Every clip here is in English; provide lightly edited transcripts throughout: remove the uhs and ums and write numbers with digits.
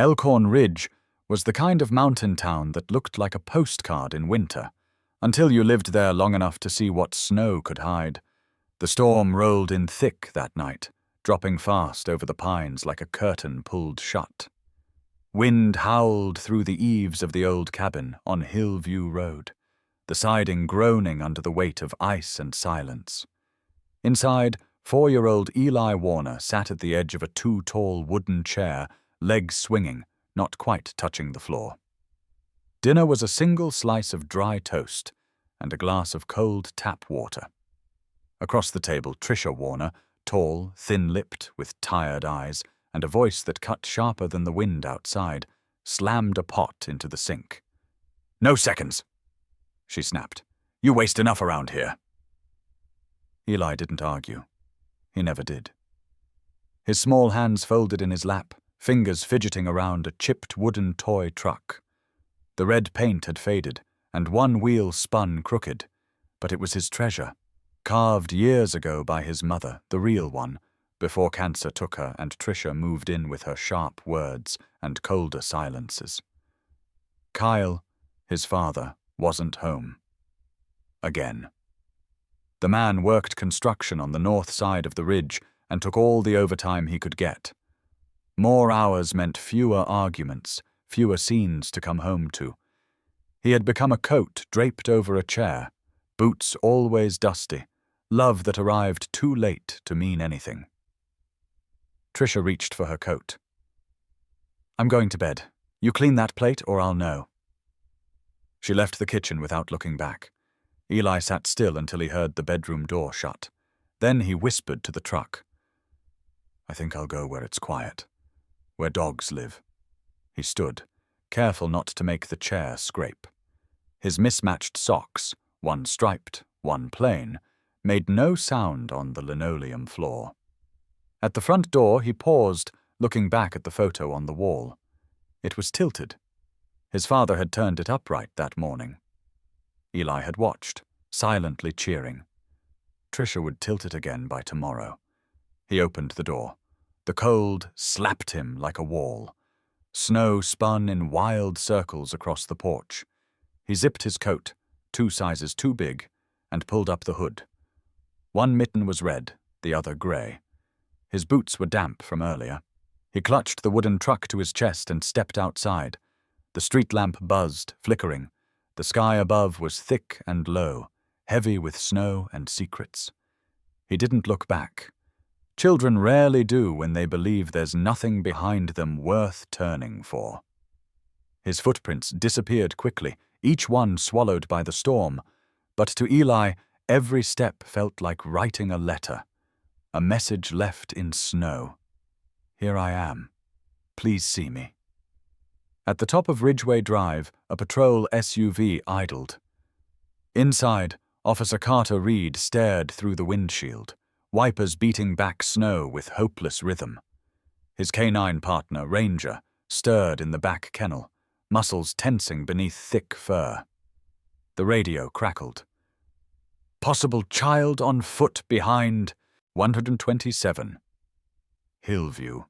Elkhorn Ridge was the kind of mountain town that looked like a postcard in winter, until you lived there long enough to see what snow could hide. The storm rolled in thick that night, dropping fast over the pines like a curtain pulled shut. Wind howled through the eaves of the old cabin on Hillview Road, the siding groaning under the weight of ice and silence. Inside, 4-year-old Eli Warner sat at the edge of a too-tall wooden chair, legs swinging, not quite touching the floor. Dinner was a single slice of dry toast and a glass of cold tap water. Across the table, Tricia Warner, tall, thin-lipped, with tired eyes, and a voice that cut sharper than the wind outside, slammed a pot into the sink. "No seconds," she snapped. "You waste enough around here." Eli didn't argue. He never did. His small hands folded in his lap, fingers fidgeting around a chipped wooden toy truck. The red paint had faded, and one wheel spun crooked, but it was his treasure, carved years ago by his mother, the real one, before cancer took her and Tricia moved in with her sharp words and colder silences. Kyle, his father, wasn't home. Again. The man worked construction on the north side of the ridge and took all the overtime he could get. More hours meant fewer arguments, fewer scenes to come home to. He had become a coat draped over a chair, boots always dusty, love that arrived too late to mean anything. Tricia reached for her coat. "I'm going to bed. You clean that plate or I'll know." She left the kitchen without looking back. Eli sat still until he heard the bedroom door shut. Then he whispered to the truck. "I think I'll go where it's quiet, where dogs live." He stood, careful not to make the chair scrape. His mismatched socks, one striped, one plain, made no sound on the linoleum floor. At the front door he paused, looking back at the photo on the wall. It was tilted. His father had turned it upright that morning. Eli had watched, silently cheering. Tricia would tilt it again by tomorrow. He opened the door. The cold slapped him like a wall. Snow spun in wild circles across the porch. He zipped his coat, 2 sizes too big, and pulled up the hood. One mitten was red, the other gray. His boots were damp from earlier. He clutched the wooden truck to his chest and stepped outside. The street lamp buzzed, flickering. The sky above was thick and low, heavy with snow and secrets. He didn't look back. Children rarely do when they believe there's nothing behind them worth turning for. His footprints disappeared quickly, each one swallowed by the storm, but to Eli, every step felt like writing a letter, a message left in snow. "Here I am. Please see me." At the top of Ridgeway Drive, a patrol SUV idled. Inside, Officer Carter Reed stared through the windshield, wipers beating back snow with hopeless rhythm. His canine partner, Ranger, stirred in the back kennel, muscles tensing beneath thick fur. The radio crackled. "Possible child on foot behind 127. Hillview.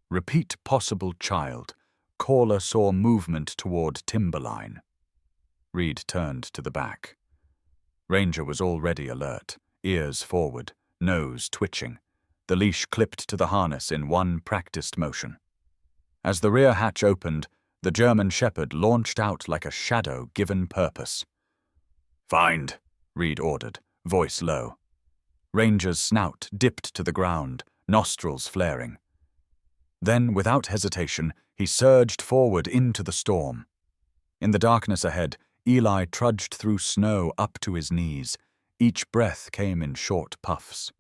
Repeat possible child. Caller saw movement toward Timberline." Reed turned to the back. Ranger was already alert, ears forward, nose twitching, the leash clipped to the harness in one practiced motion. As the rear hatch opened, the German Shepherd launched out like a shadow given purpose. "Find," Reed ordered, voice low. Ranger's snout dipped to the ground, nostrils flaring. Then, without hesitation, he surged forward into the storm. In the darkness ahead, Eli trudged through snow up to his knees. Each breath came in short puffs.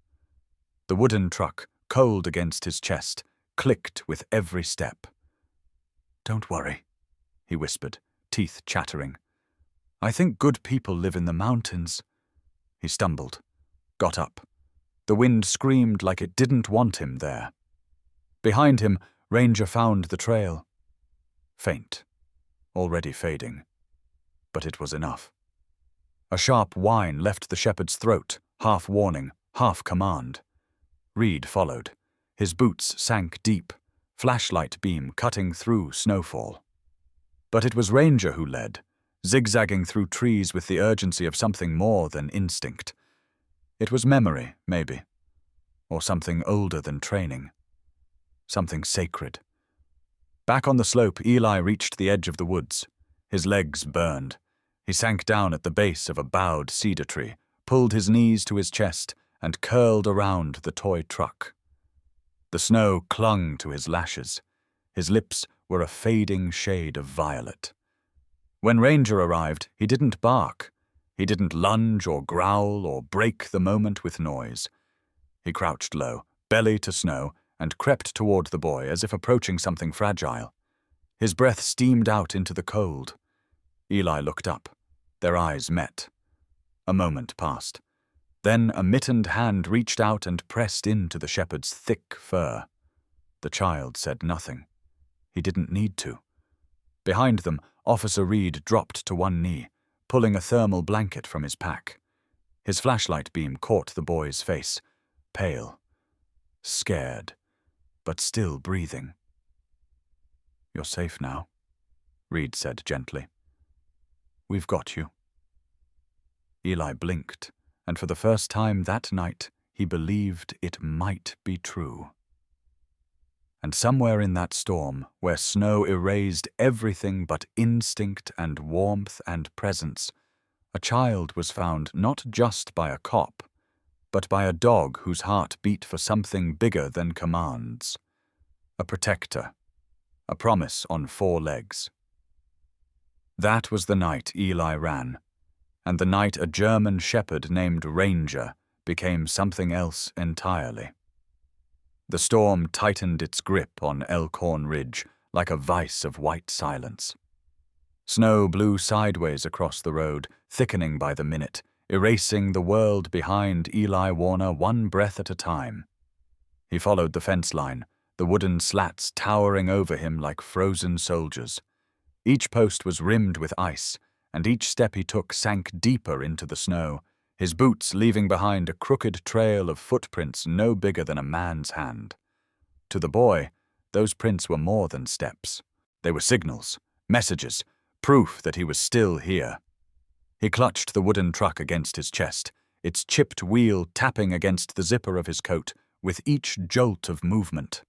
The wooden truck, cold against his chest, clicked with every step. "Don't worry," he whispered, teeth chattering. "I think good people live in the mountains." He stumbled, got up. The wind screamed like it didn't want him there. Behind him, Ranger found the trail. Faint, already fading. But it was enough. A sharp whine left the shepherd's throat, half warning, half command. Reed followed. His boots sank deep, flashlight beam cutting through snowfall. But it was Ranger who led, zigzagging through trees with the urgency of something more than instinct. It was memory, maybe, or something older than training. Something sacred. Back on the slope, Eli reached the edge of the woods. His legs burned. He sank down at the base of a bowed cedar tree, pulled his knees to his chest, and curled around the toy truck. The snow clung to his lashes. His lips were a fading shade of violet. When Ranger arrived, he didn't bark. He didn't lunge or growl or break the moment with noise. He crouched low, belly to snow, and crept toward the boy as if approaching something fragile. His breath steamed out into the cold. Eli looked up. Their eyes met. A moment passed. Then a mittened hand reached out and pressed into the shepherd's thick fur. The child said nothing. He didn't need to. Behind them, Officer Reed dropped to one knee, pulling a thermal blanket from his pack. His flashlight beam caught the boy's face, pale, scared, but still breathing. "You're safe now," Reed said gently. "We've got you." Eli blinked, and for the first time that night, he believed it might be true. And somewhere in that storm, where snow erased everything but instinct and warmth and presence, a child was found not just by a cop, but by a dog whose heart beat for something bigger than commands. A protector. A promise on 4 legs. That was the night Eli ran, and the night a German shepherd named Ranger became something else entirely. The storm tightened its grip on Elkhorn Ridge like a vice of white silence. Snow blew sideways across the road, thickening by the minute, erasing the world behind Eli Warner one breath at a time. He followed the fence line, the wooden slats towering over him like frozen soldiers. Each post was rimmed with ice, and each step he took sank deeper into the snow, his boots leaving behind a crooked trail of footprints no bigger than a man's hand. To the boy, those prints were more than steps. They were signals, messages, proof that he was still here. He clutched the wooden truck against his chest, its chipped wheel tapping against the zipper of his coat with each jolt of movement.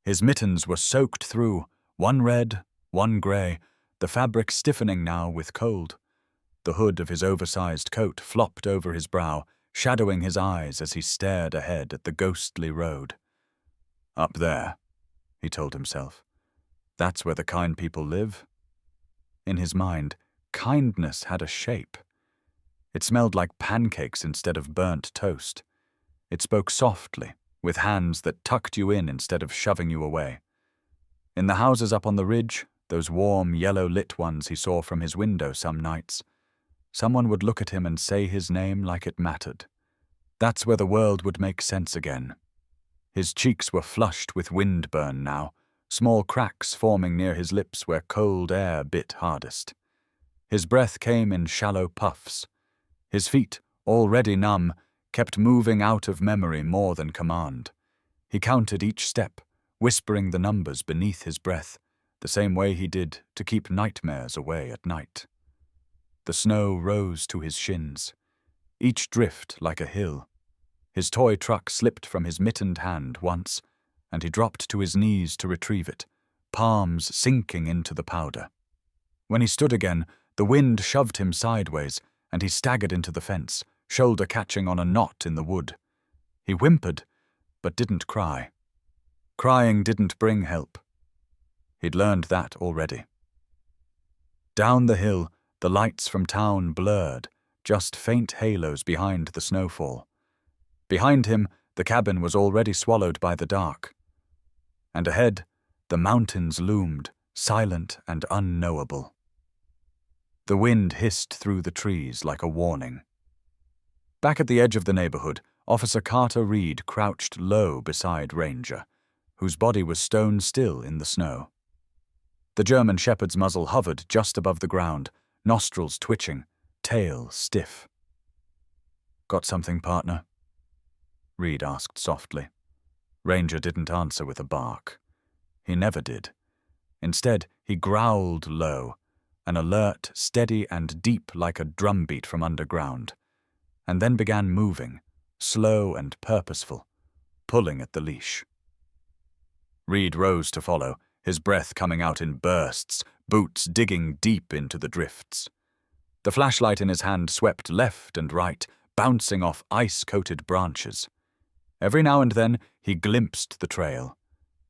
His mittens were soaked through, one red, one gray, the fabric stiffening now with cold. The hood of his oversized coat flopped over his brow, shadowing his eyes as he stared ahead at the ghostly road. "Up there," he told himself. "That's where the kind people live." In his mind, kindness had a shape. It smelled like pancakes instead of burnt toast. It spoke softly, with hands that tucked you in instead of shoving you away. In the houses up on the ridge, those warm, yellow-lit ones he saw from his window some nights, someone would look at him and say his name like it mattered. That's where the world would make sense again. His cheeks were flushed with windburn now, small cracks forming near his lips where cold air bit hardest. His breath came in shallow puffs. His feet, already numb, kept moving out of memory more than command. He counted each step, whispering the numbers beneath his breath, the same way he did to keep nightmares away at night. The snow rose to his shins, each drift like a hill. His toy truck slipped from his mittened hand once, and he dropped to his knees to retrieve it, palms sinking into the powder. When he stood again, the wind shoved him sideways, and he staggered into the fence, shoulder catching on a knot in the wood. He whimpered, but didn't cry. Crying didn't bring help. He'd learned that already. Down the hill, the lights from town blurred, just faint halos behind the snowfall. Behind him, the cabin was already swallowed by the dark. And ahead, the mountains loomed, silent and unknowable. The wind hissed through the trees like a warning. Back at the edge of the neighborhood, Officer Carter Reed crouched low beside Ranger, whose body was stone still in the snow. The German shepherd's muzzle hovered just above the ground, nostrils twitching, tail stiff. "Got something, partner?" Reed asked softly. Ranger didn't answer with a bark. He never did. Instead, he growled low, an alert, steady and deep like a drumbeat from underground, and then began moving, slow and purposeful, pulling at the leash. Reed rose to follow, his breath coming out in bursts, boots digging deep into the drifts. The flashlight in his hand swept left and right, bouncing off ice-coated branches. Every now and then he glimpsed the trail,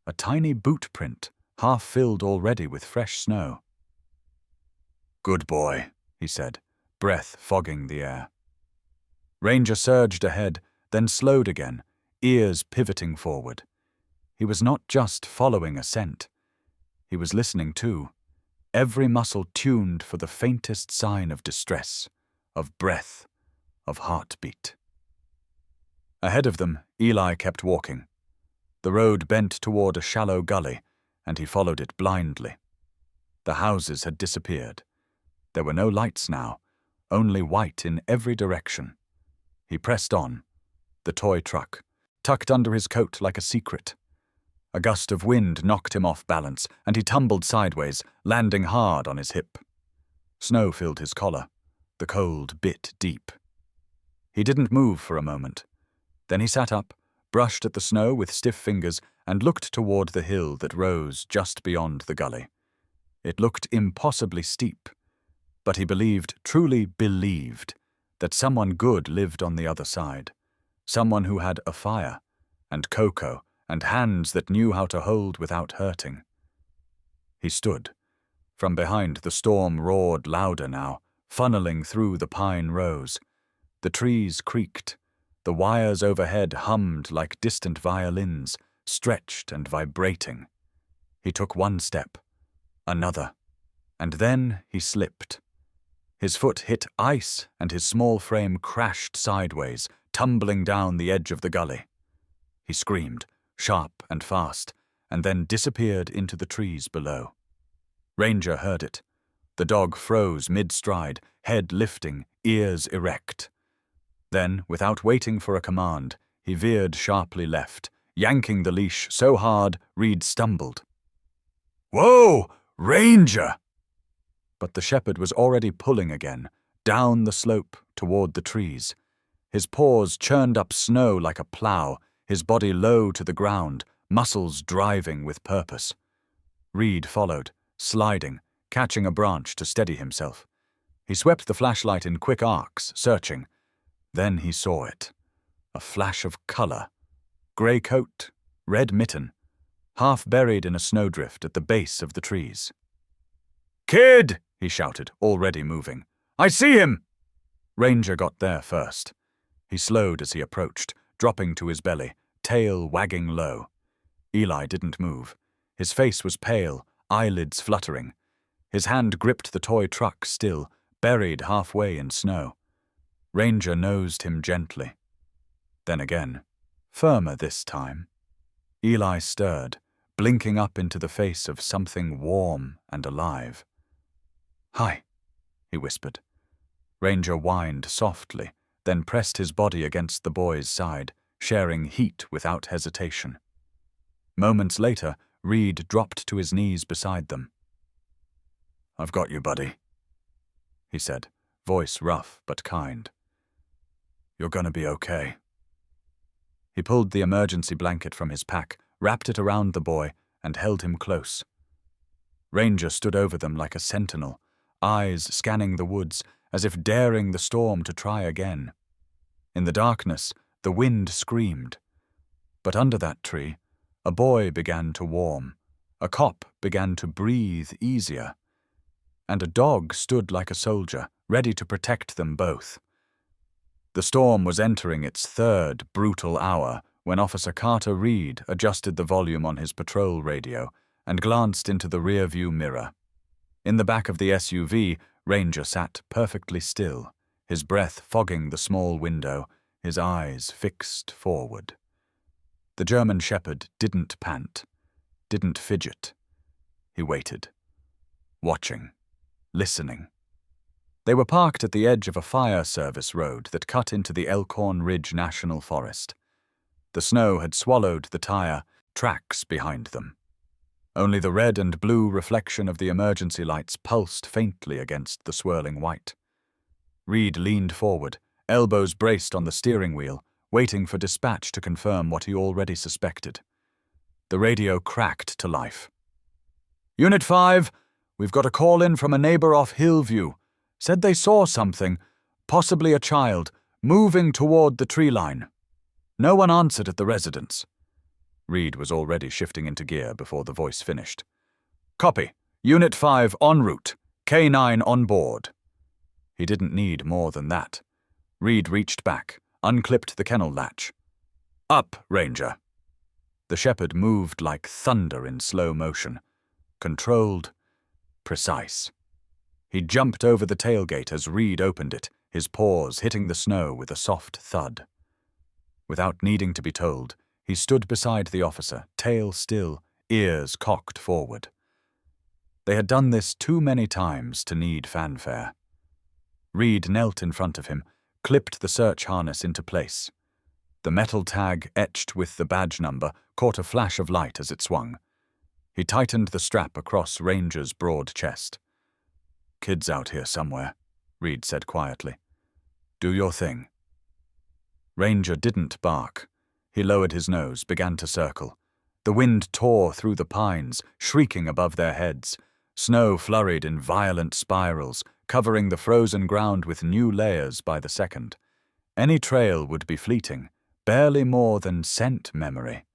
a tiny boot print, half filled already with fresh snow. "Good boy," he said, breath fogging the air. Ranger surged ahead, then slowed again, ears pivoting forward. He was not just following a scent. He was listening too, every muscle tuned for the faintest sign of distress, of breath, of heartbeat. Ahead of them, Eli kept walking. The road bent toward a shallow gully, and he followed it blindly. The houses had disappeared. There were no lights now, only white in every direction. He pressed on, the toy truck, tucked under his coat like a secret. A gust of wind knocked him off balance, and he tumbled sideways, landing hard on his hip. Snow filled his collar. The cold bit deep. He didn't move for a moment. Then he sat up, brushed at the snow with stiff fingers, and looked toward the hill that rose just beyond the gully. It looked impossibly steep, but he believed, truly believed, that someone good lived on the other side, someone who had a fire, and cocoa, and hands that knew how to hold without hurting. He stood. From behind, the storm roared louder now, funneling through the pine rows. The trees creaked. The wires overhead hummed like distant violins, stretched and vibrating. He took one step, another, and then he slipped. His foot hit ice, and his small frame crashed sideways, tumbling down the edge of the gully. He screamed, sharp and fast, and then disappeared into the trees below. Ranger heard it. The dog froze mid-stride, head lifting, ears erect. Then, without waiting for a command, he veered sharply left, yanking the leash so hard Reed stumbled. "Whoa, Ranger!" But the shepherd was already pulling again, down the slope toward the trees. His paws churned up snow like a plow, his body low to the ground, muscles driving with purpose. Reed followed, sliding, catching a branch to steady himself. He swept the flashlight in quick arcs, searching. Then he saw it. A flash of color. Gray coat, red mitten, half buried in a snowdrift at the base of the trees. "Kid!" he shouted, already moving. "I see him!" Ranger got there first. He slowed as he approached, dropping to his belly, tail wagging low. Eli didn't move. His face was pale, eyelids fluttering. His hand gripped the toy truck still, buried halfway in snow. Ranger nosed him gently. Then again, firmer this time. Eli stirred, blinking up into the face of something warm and alive. "Hi," he whispered. Ranger whined softly, then pressed his body against the boy's side, sharing heat without hesitation. Moments later, Reed dropped to his knees beside them. "I've got you, buddy," he said, voice rough but kind. "You're gonna be okay." He pulled the emergency blanket from his pack, wrapped it around the boy, and held him close. Ranger stood over them like a sentinel, eyes scanning the woods, as if daring the storm to try again. In the darkness, the wind screamed. But under that tree, a boy began to warm, a cop began to breathe easier, and a dog stood like a soldier, ready to protect them both. The storm was entering its third brutal hour when Officer Carter Reed adjusted the volume on his patrol radio and glanced into the rearview mirror. In the back of the SUV, Ranger sat perfectly still, his breath fogging the small window, his eyes fixed forward. The German shepherd didn't pant, didn't fidget. He waited, watching, listening. They were parked at the edge of a fire service road that cut into the Elkhorn Ridge National Forest. The snow had swallowed the tire, tracks behind them. Only the red and blue reflection of the emergency lights pulsed faintly against the swirling white. Reed leaned forward, elbows braced on the steering wheel, waiting for dispatch to confirm what he already suspected. The radio cracked to life. "Unit 5, we've got a call in from a neighbor off Hillview. Said they saw something, possibly a child, moving toward the tree line. No one answered at the residence." Reed was already shifting into gear before the voice finished. "Copy. Unit 5 en route. K9 on board." He didn't need more than that. Reed reached back, unclipped the kennel latch. "Up, Ranger." The shepherd moved like thunder in slow motion. Controlled, precise. He jumped over the tailgate as Reed opened it, his paws hitting the snow with a soft thud. Without needing to be told, he stood beside the officer, tail still, ears cocked forward. They had done this too many times to need fanfare. Reed knelt in front of him, clipped the search harness into place. The metal tag etched with the badge number caught a flash of light as it swung. He tightened the strap across Ranger's broad chest. "Kid's out here somewhere," Reed said quietly. "Do your thing." Ranger didn't bark. He lowered his nose, began to circle. The wind tore through the pines, shrieking above their heads. Snow flurried in violent spirals, covering the frozen ground with new layers by the second. Any trail would be fleeting, barely more than scent memory.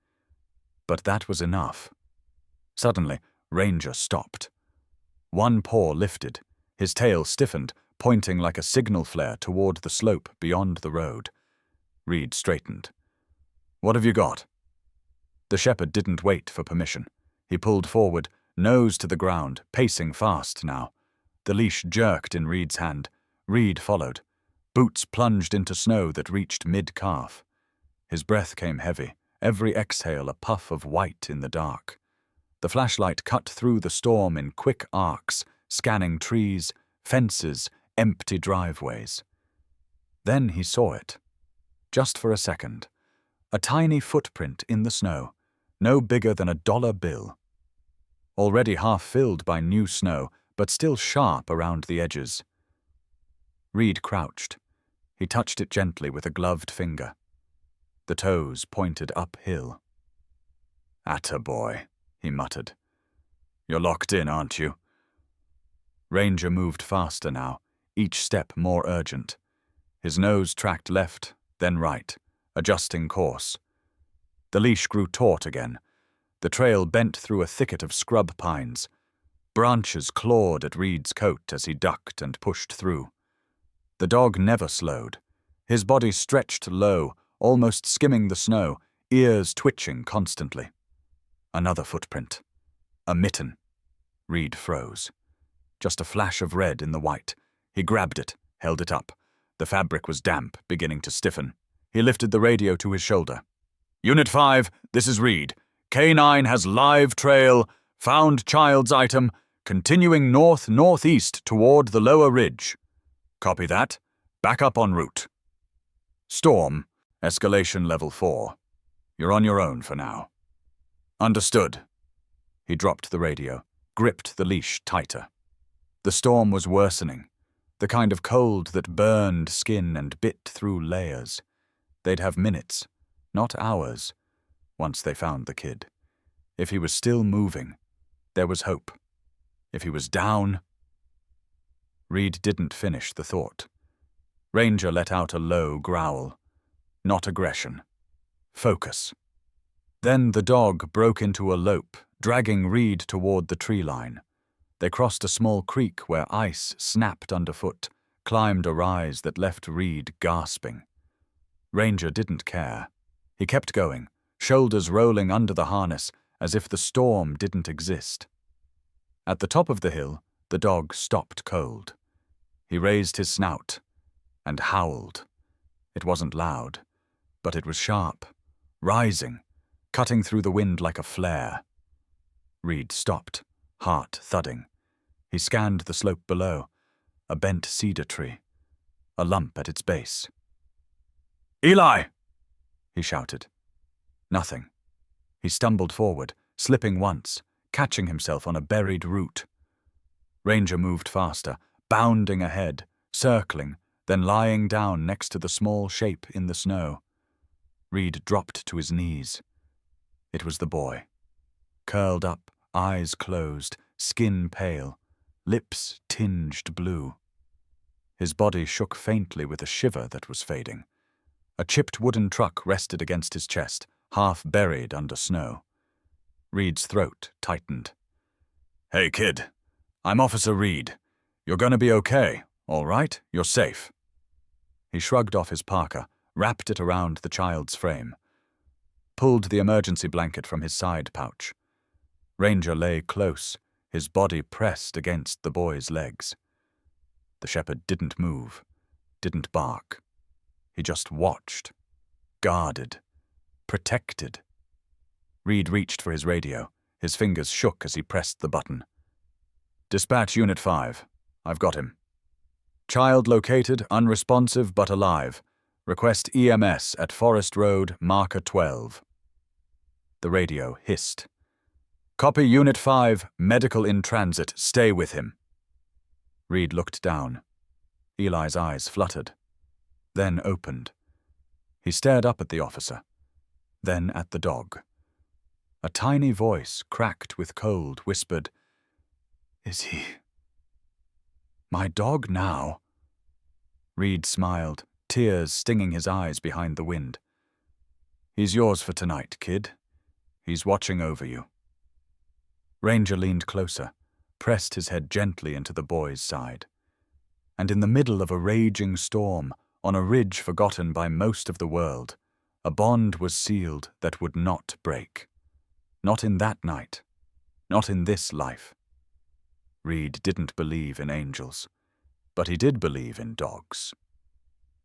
But that was enough. Suddenly, Ranger stopped. One paw lifted, his tail stiffened, pointing like a signal flare toward the slope beyond the road. Reed straightened. "What have you got?" The shepherd didn't wait for permission. He pulled forward, nose to the ground, pacing fast now. The leash jerked in Reed's hand. Reed followed. Boots plunged into snow that reached mid-calf. His breath came heavy, every exhale a puff of white in the dark. The flashlight cut through the storm in quick arcs, scanning trees, fences, empty driveways. Then he saw it. Just for a second. A tiny footprint in the snow, no bigger than a dollar bill. Already half filled by new snow, but still sharp around the edges. Reed crouched. He touched it gently with a gloved finger. The toes pointed uphill. "Attaboy," he muttered. "You're locked in, aren't you?" Ranger moved faster now, each step more urgent. His nose tracked left, then right, adjusting course. The leash grew taut again. The trail bent through a thicket of scrub pines. Branches clawed at Reed's coat as he ducked and pushed through. The dog never slowed. His body stretched low, almost skimming the snow, ears twitching constantly. Another footprint. A mitten. Reed froze. Just a flash of red in the white. He grabbed it, held it up. The fabric was damp, beginning to stiffen. He lifted the radio to his shoulder. "Unit 5, this is Reed. K9 has live trail, found child's item, continuing north-northeast toward the lower ridge." "Copy that. Back up en route." "Storm, escalation level 4. You're on your own for now." "Understood." He dropped the radio, gripped the leash tighter. The storm was worsening, the kind of cold that burned skin and bit through layers. They'd have minutes, not hours, once they found the kid. If he was still moving, there was hope. If he was down... Reed didn't finish the thought. Ranger let out a low growl. Not aggression. Focus. Then the dog broke into a lope, dragging Reed toward the tree line. They crossed a small creek where ice snapped underfoot, climbed a rise that left Reed gasping. Ranger didn't care. He kept going, shoulders rolling under the harness as if the storm didn't exist. At the top of the hill, the dog stopped cold. He raised his snout and howled. It wasn't loud, but it was sharp, rising, cutting through the wind like a flare. Reed stopped, heart thudding. He scanned the slope below, a bent cedar tree, a lump at its base. "Eli!" he shouted. Nothing. He stumbled forward, slipping once, catching himself on a buried root. Ranger moved faster, bounding ahead, circling, then lying down next to the small shape in the snow. Reed dropped to his knees. It was the boy. Curled up, eyes closed, skin pale, lips tinged blue. His body shook faintly with a shiver that was fading. A chipped wooden truck rested against his chest, half buried under snow. Reed's throat tightened. "Hey, kid. I'm Officer Reed. You're gonna be okay, all right? You're safe." He shrugged off his parka, wrapped it around the child's frame, pulled the emergency blanket from his side pouch. Ranger lay close, his body pressed against the boy's legs. The shepherd didn't move, didn't bark. He just watched, guarded, protected. Reed reached for his radio. His fingers shook as he pressed the button. "Dispatch Unit 5. I've got him. Child located, unresponsive but alive. Request EMS at Forest Road, marker 12. The radio hissed. "Copy Unit 5, medical in transit. Stay with him." Reed looked down. Eli's eyes fluttered, then opened. He stared up at the officer, then at the dog. A tiny voice, cracked with cold, whispered, "Is he my dog now?" Reed smiled, tears stinging his eyes behind the wind. "He's yours for tonight, kid. He's watching over you." Ranger leaned closer, pressed his head gently into the boy's side. And in the middle of a raging storm, on a ridge forgotten by most of the world, a bond was sealed that would not break. Not in that night. Not in this life. Reed didn't believe in angels, but he did believe in dogs.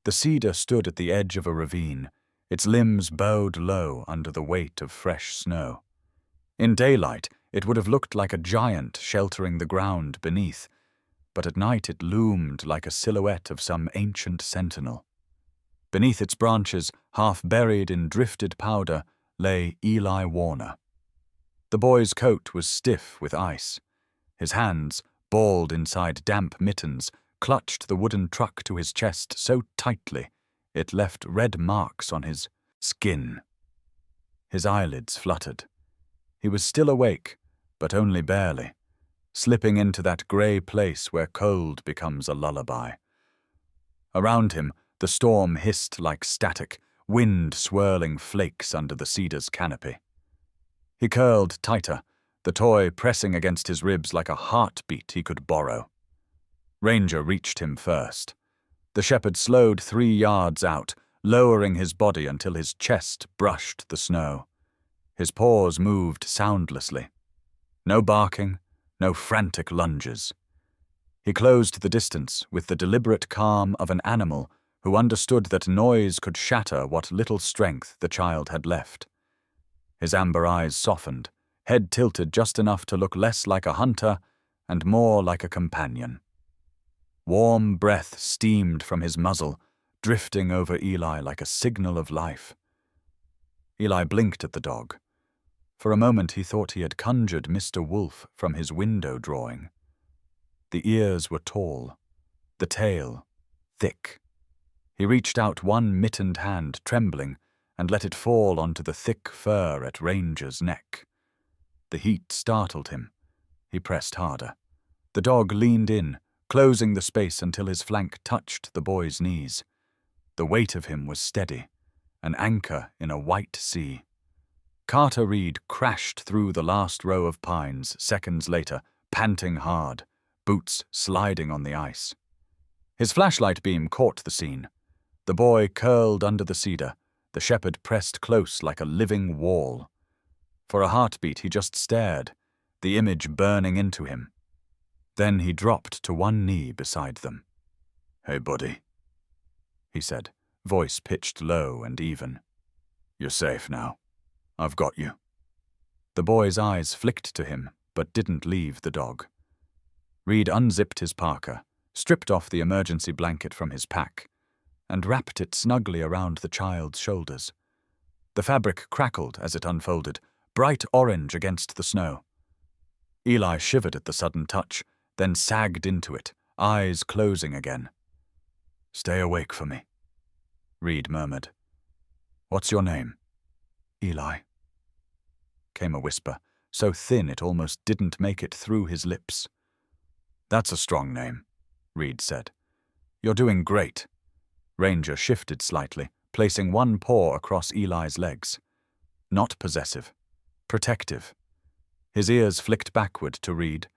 The cedar stood at the edge of a ravine, its limbs bowed low under the weight of fresh snow. In daylight, it would have looked like a giant sheltering the ground beneath, but at night it loomed like a silhouette of some ancient sentinel. Beneath its branches, half buried in drifted powder, lay Eli Warner. The boy's coat was stiff with ice. His hands, balled inside damp mittens, clutched the wooden truck to his chest so tightly it left red marks on his skin. His eyelids fluttered. He was still awake, but only barely, slipping into that grey place where cold becomes a lullaby. Around him, the storm hissed like static, wind swirling flakes under the cedar's canopy. He curled tighter, the toy pressing against his ribs like a heartbeat he could borrow. Ranger reached him first. The shepherd slowed 3 yards out, lowering his body until his chest brushed the snow. His paws moved soundlessly. No barking, no frantic lunges. He closed the distance with the deliberate calm of an animal who understood that noise could shatter what little strength the child had left. His amber eyes softened, head tilted just enough to look less like a hunter and more like a companion. Warm breath steamed from his muzzle, drifting over Eli like a signal of life. Eli blinked at the dog. For a moment he thought he had conjured Mr. Wolf from his window drawing. The ears were tall, the tail thick. He reached out one mittened hand, trembling, and let it fall onto the thick fur at Ranger's neck. The heat startled him. He pressed harder. The dog leaned in, closing the space until his flank touched the boy's knees. The weight of him was steady, an anchor in a white sea. Carter Reed crashed through the last row of pines seconds later, panting hard, boots sliding on the ice. His flashlight beam caught the scene. The boy curled under the cedar, the shepherd pressed close like a living wall. For a heartbeat he just stared, the image burning into him. Then he dropped to one knee beside them. "Hey, buddy," he said, voice pitched low and even. "You're safe now. I've got you." The boy's eyes flicked to him, but didn't leave the dog. Reed unzipped his parka, stripped off the emergency blanket from his pack, and wrapped it snugly around the child's shoulders. The fabric crackled as it unfolded, bright orange against the snow. Eli shivered at the sudden touch, then sagged into it, eyes closing again. "Stay awake for me," Reed murmured. "What's your name?" "Eli," came a whisper, so thin it almost didn't make it through his lips. "That's a strong name," Reed said. "You're doing great." Ranger shifted slightly, placing one paw across Eli's legs. Not possessive. Protective. His ears flicked backward to Reed,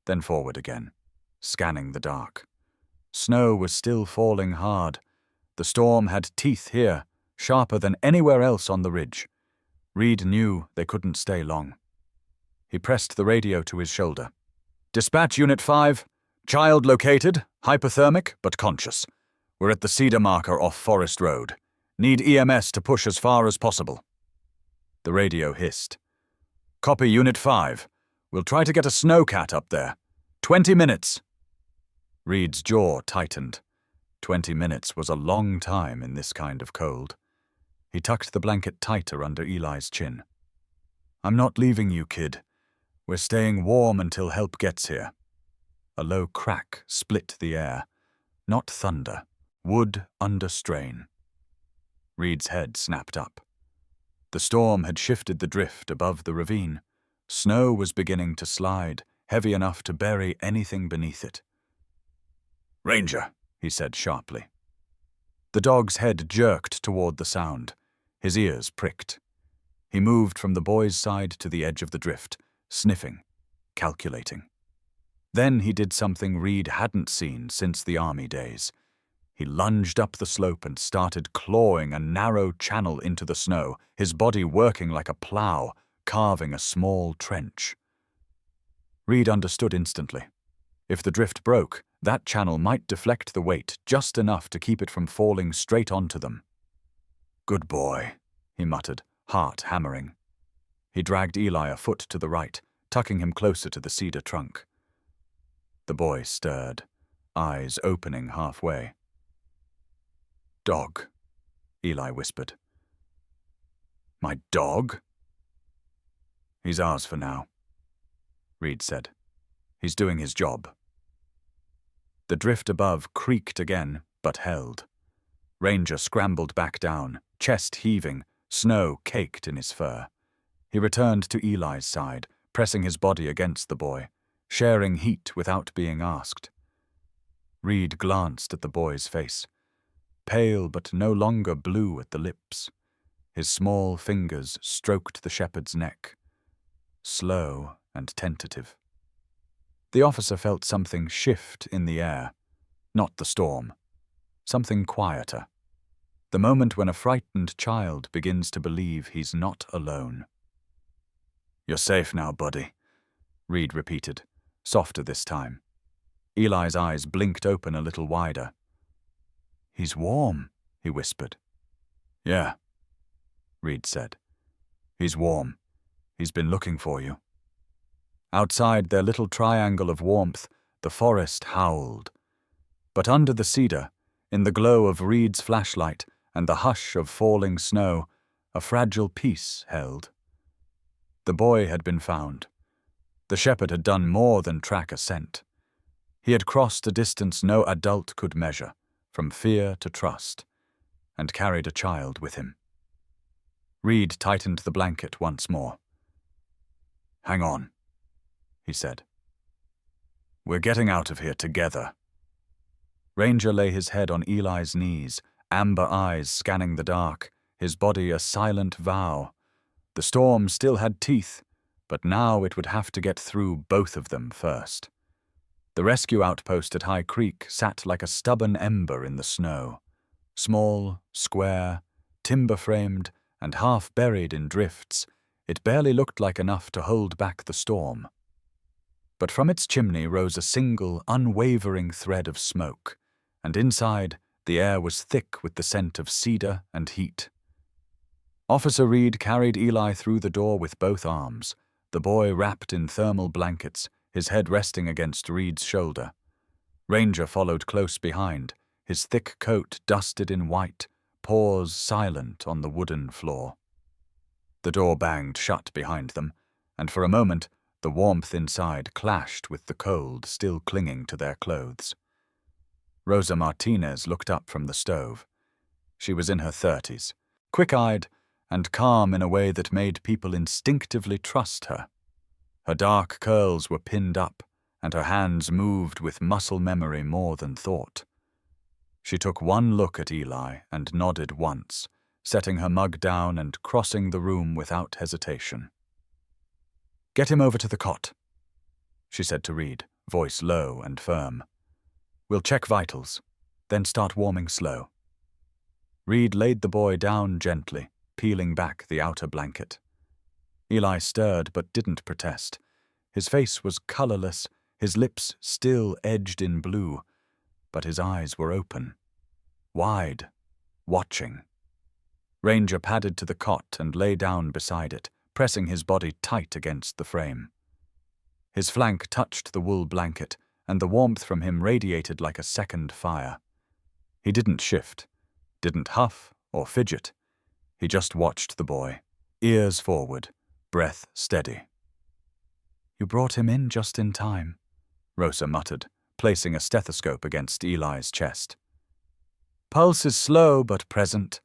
then forward again, scanning the dark. Snow was still falling hard. The storm had teeth here, sharper than anywhere else on the ridge. Reed knew they couldn't stay long. He pressed the radio to his shoulder. "Dispatch Unit 5. Child located, hypothermic, but conscious. We're at the Cedar marker off Forest Road. Need EMS to push as far as possible." The radio hissed. "Copy Unit 5. We'll try to get a snowcat up there. 20 minutes." Reed's jaw tightened. 20 minutes was a long time in this kind of cold. He tucked the blanket tighter under Eli's chin. "I'm not leaving you, kid. We're staying warm until help gets here." A low crack split the air. Not thunder. Wood under strain. Reed's head snapped up. The storm had shifted the drift above the ravine. Snow was beginning to slide, heavy enough to bury anything beneath it. "Ranger," he said sharply. The dog's head jerked toward the sound. His ears pricked. He moved from the boy's side to the edge of the drift, sniffing, calculating. Then he did something Reed hadn't seen since the army days. He lunged up the slope and started clawing a narrow channel into the snow, his body working like a plow, carving a small trench. Reed understood instantly. If the drift broke, that channel might deflect the weight just enough to keep it from falling straight onto them. "Good boy," he muttered, heart hammering. He dragged Eli a foot to the right, tucking him closer to the cedar trunk. The boy stirred, eyes opening halfway. "Dog," Eli whispered. "My dog?" "He's ours for now," Reed said. "He's doing his job." The drift above creaked again, but held. Ranger scrambled back down, chest heaving, snow caked in his fur. He returned to Eli's side, pressing his body against the boy, sharing heat without being asked. Reed glanced at the boy's face. Pale but no longer blue at the lips. His small fingers stroked the shepherd's neck. Slow and tentative. The officer felt something shift in the air. Not the storm. Something quieter. The moment when a frightened child begins to believe he's not alone. "You're safe now, buddy," Reed repeated, softer this time. Eli's eyes blinked open a little wider. "He's warm," he whispered. "Yeah," Reed said. "He's warm. He's been looking for you." Outside their little triangle of warmth, the forest howled. But under the cedar, in the glow of Reed's flashlight and the hush of falling snow, a fragile peace held. The boy had been found. The shepherd had done more than track a scent. He had crossed a distance no adult could measure, from fear to trust, and carried a child with him. Reed tightened the blanket once more. "Hang on," he said. "We're getting out of here together." Ranger lay his head on Eli's knees, amber eyes scanning the dark, his body a silent vow. The storm still had teeth, but now it would have to get through both of them first. The rescue outpost at High Creek sat like a stubborn ember in the snow. Small, square, timber-framed, and half-buried in drifts, it barely looked like enough to hold back the storm. But from its chimney rose a single, unwavering thread of smoke, and inside, the air was thick with the scent of cedar and heat. Officer Reed carried Eli through the door with both arms, the boy wrapped in thermal blankets, his head resting against Reed's shoulder. Ranger followed close behind, his thick coat dusted in white, paws silent on the wooden floor. The door banged shut behind them, and for a moment, The warmth inside clashed with the cold still clinging to their clothes. Rosa Martinez looked up from the stove. She was in her 30s, quick-eyed and calm in a way that made people instinctively trust her. Her dark curls were pinned up, and her hands moved with muscle memory more than thought. She took one look at Eli and nodded once, setting her mug down and crossing the room without hesitation. "Get him over to the cot," she said to Reed, voice low and firm. "We'll check vitals, then start warming slow." Reed laid the boy down gently, peeling back the outer blanket. Eli stirred but didn't protest. His face was colorless, his lips still edged in blue, but his eyes were open, wide, watching. Ranger padded to the cot and lay down beside it, pressing his body tight against the frame. His flank touched the wool blanket, and the warmth from him radiated like a second fire. He didn't shift, didn't huff or fidget. He just watched the boy, ears forward, breath steady. "You brought him in just in time," Rosa muttered, placing a stethoscope against Eli's chest. "Pulse is slow but present.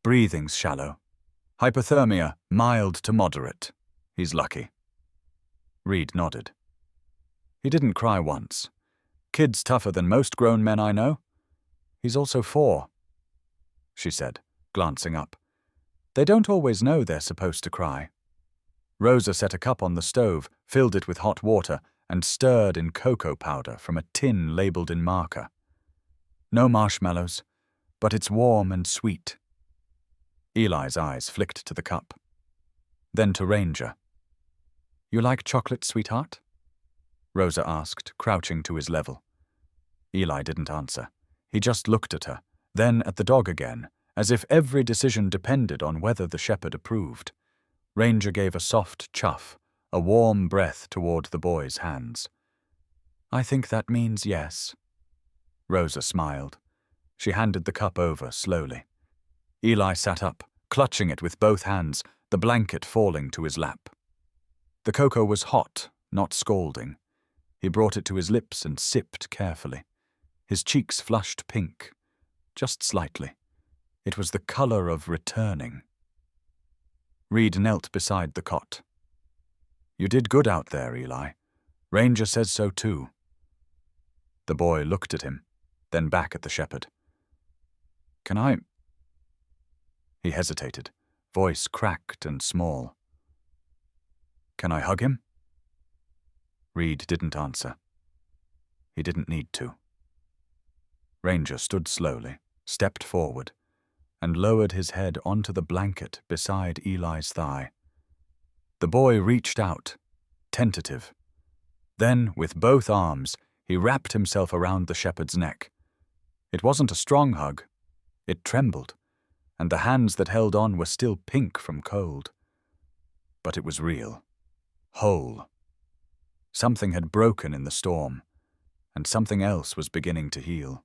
Breathing's shallow. Hypothermia, mild to moderate. He's lucky." Reed nodded. "He didn't cry once. Kid's tougher than most grown men I know. He's also 4, she said, glancing up. "They don't always know they're supposed to cry." Rosa set a cup on the stove, filled it with hot water, and stirred in cocoa powder from a tin labeled in marker. "No marshmallows, but it's warm and sweet." Eli's eyes flicked to the cup. Then to Ranger. "You like chocolate, sweetheart?" Rosa asked, crouching to his level. Eli didn't answer. He just looked at her, then at the dog again, as if every decision depended on whether the shepherd approved. Ranger gave a soft chuff, a warm breath toward the boy's hands. "I think that means yes." Rosa smiled. She handed the cup over slowly. Eli sat up, clutching it with both hands, the blanket falling to his lap. The cocoa was hot, not scalding. He brought it to his lips and sipped carefully. His cheeks flushed pink, just slightly. It was the color of returning. Reed knelt beside the cot. "You did good out there, Eli. Ranger says so too." The boy looked at him, then back at the shepherd. "Can I—" He hesitated, voice cracked and small. "Can I hug him?" Reed didn't answer. He didn't need to. Ranger stood slowly, stepped forward, and lowered his head onto the blanket beside Eli's thigh. The boy reached out, tentative. Then, with both arms, he wrapped himself around the shepherd's neck. It wasn't a strong hug. It trembled, and the hands that held on were still pink from cold. But it was real, whole. Something had broken in the storm, and something else was beginning to heal.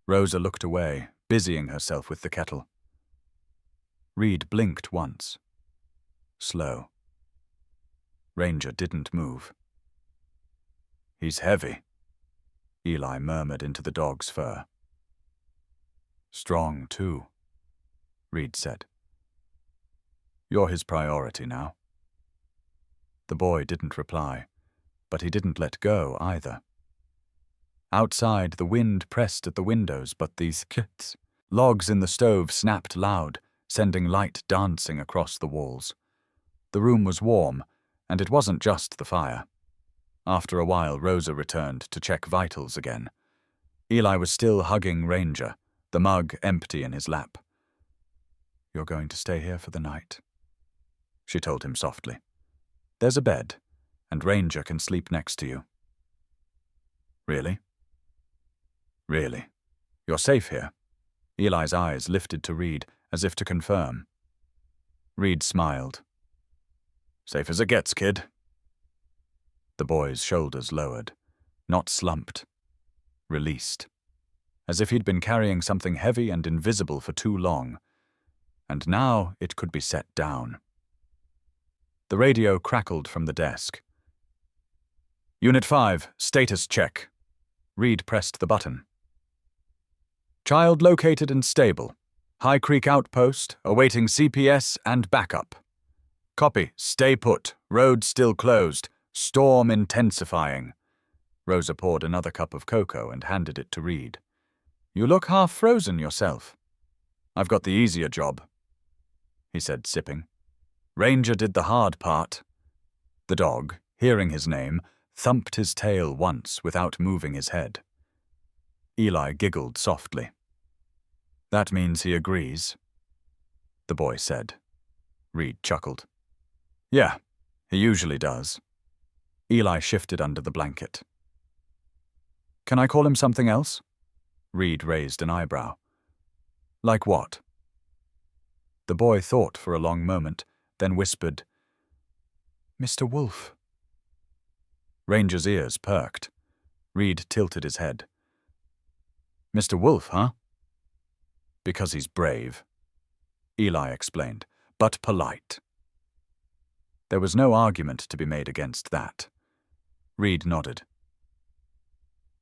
Rosa looked away, busying herself with the kettle. Reed blinked once. Slow. Ranger didn't move. "He's heavy," Eli murmured into the dog's fur. "Strong, too," Reed said. "You're his priority now." The boy didn't reply, but he didn't let go either. Outside, the wind pressed at the windows, but these logs in the stove snapped loud, sending light dancing across the walls. The room was warm, and it wasn't just the fire. After a while, Rosa returned to check vitals again. Eli was still hugging Ranger, the mug empty in his lap. "You're going to stay here for the night," she told him softly. "There's a bed, and Ranger can sleep next to you." "Really?" "Really. You're safe here." Eli's eyes lifted to Reed, as if to confirm. Reed smiled. "Safe as it gets, kid." The boy's shoulders lowered, not slumped, released, as if he'd been carrying something heavy and invisible for too long, and now it could be set down. The radio crackled from the desk. Unit 5, status check. Reed pressed the button. Child located and stable. High Creek Outpost, awaiting CPS and backup. Copy, stay put, road still closed, storm intensifying. Rosa poured another cup of cocoa and handed it to Reed. You look half frozen yourself. I've got the easier job, he said, sipping. Ranger did the hard part. The dog, hearing his name, thumped his tail once without moving his head. Eli giggled softly. That means he agrees, the boy said. Reed chuckled. Yeah, he usually does. Eli shifted under the blanket. Can I call him something else? Reed raised an eyebrow. Like what? The boy thought for a long moment, then whispered, Mr. Wolf. Ranger's ears perked. Reed tilted his head. Mr. Wolf, huh? Because he's brave, Eli explained, but polite. There was no argument to be made against that. Reed nodded.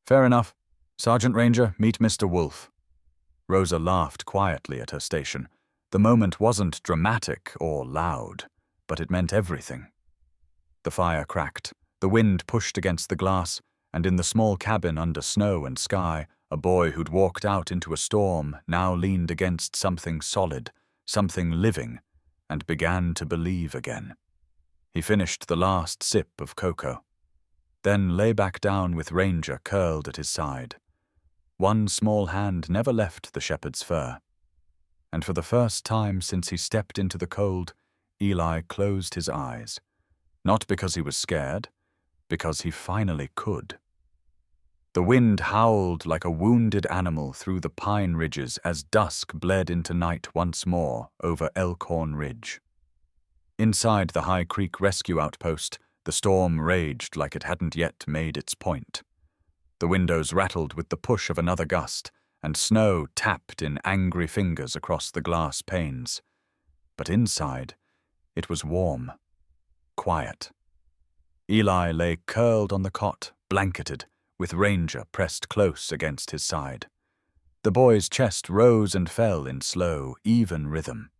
Fair enough. Sergeant Ranger, meet Mr. Wolf. Rosa laughed quietly at her station. The moment wasn't dramatic or loud, but it meant everything. The fire cracked, the wind pushed against the glass, and in the small cabin under snow and sky, a boy who'd walked out into a storm now leaned against something solid, something living, and began to believe again. He finished the last sip of cocoa, then lay back down with Ranger curled at his side. One small hand never left the shepherd's fur. And for the first time since he stepped into the cold, Eli closed his eyes. Not because he was scared, because he finally could. The wind howled like a wounded animal through the pine ridges as dusk bled into night once more over Elkhorn Ridge. Inside the High Creek Rescue Outpost, the storm raged like it hadn't yet made its point. The windows rattled with the push of another gust, and snow tapped in angry fingers across the glass panes. But inside, it was warm, quiet. Eli lay curled on the cot, blanketed, with Ranger pressed close against his side. The boy's chest rose and fell in slow, even rhythm.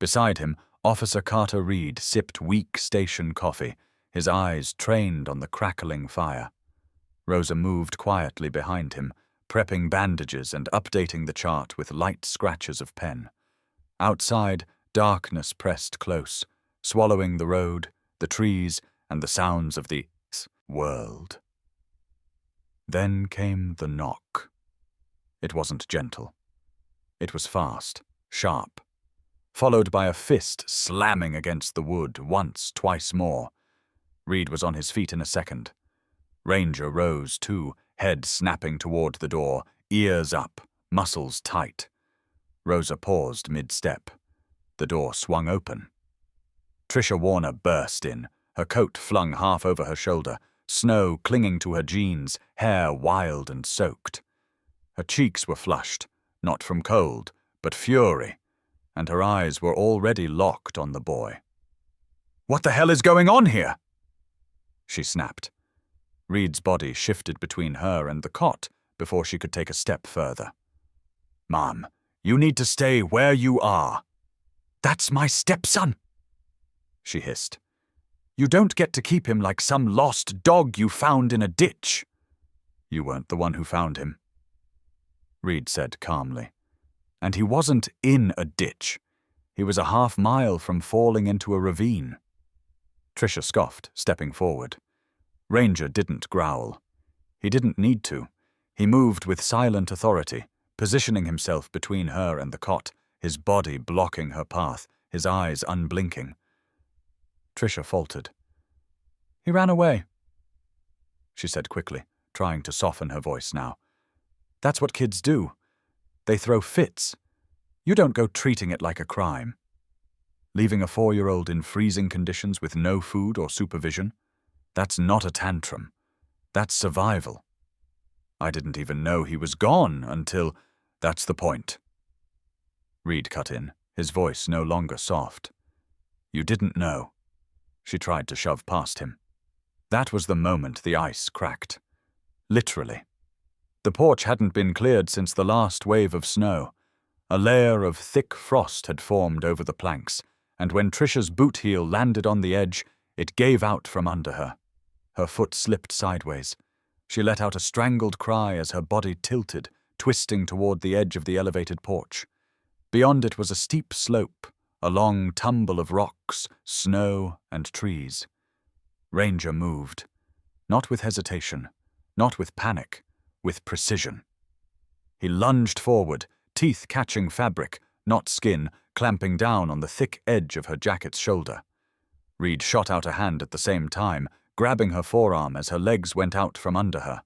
Beside him, Officer Carter Reed sipped weak station coffee, his eyes trained on the crackling fire. Rosa moved quietly behind him, prepping bandages and updating the chart with light scratches of pen. Outside, darkness pressed close, swallowing the road, the trees, and the sounds of the world. Then came the knock. It wasn't gentle. It was fast, sharp, followed by a fist slamming against the wood once, twice more. Reed was on his feet in a second. Ranger rose too, head snapping toward the door, ears up, muscles tight. Rosa paused mid-step. The door swung open. Tricia Warner burst in, her coat flung half over her shoulder, snow clinging to her jeans, hair wild and soaked. Her cheeks were flushed, not from cold, but fury, and her eyes were already locked on the boy. "What the hell is going on here?" she snapped. Reed's body shifted between her and the cot before she could take a step further. "Mom, you need to stay where you are." "That's my stepson," she hissed. "You don't get to keep him like some lost dog you found in a ditch." "You weren't the one who found him," Reed said calmly. "And he wasn't in a ditch. He was a half-mile from falling into a ravine." Tricia scoffed, stepping forward. Ranger didn't growl. He didn't need to. He moved with silent authority, positioning himself between her and the cot, his body blocking her path, his eyes unblinking. Tricia faltered. "He ran away," she said quickly, trying to soften her voice now. "That's what kids do. They throw fits. You don't go treating it like a crime. Leaving a 4-year-old in freezing conditions with no food or supervision, that's not a tantrum. That's survival. I didn't even know he was gone until... That's the point." Reed cut in, his voice no longer soft. "You didn't know. She tried to shove past him. That was the moment the ice cracked. Literally. The porch hadn't been cleared since the last wave of snow. A layer of thick frost had formed over the planks, and when Trisha's boot heel landed on the edge, it gave out from under her. Her foot slipped sideways. She let out a strangled cry as her body tilted, twisting toward the edge of the elevated porch. Beyond it was a steep slope, a long tumble of rocks, snow, and trees. Ranger moved. Not with hesitation, not with panic, with precision. He lunged forward, teeth catching fabric, not skin, clamping down on the thick edge of her jacket's shoulder. Reed shot out a hand at the same time, grabbing her forearm as her legs went out from under her.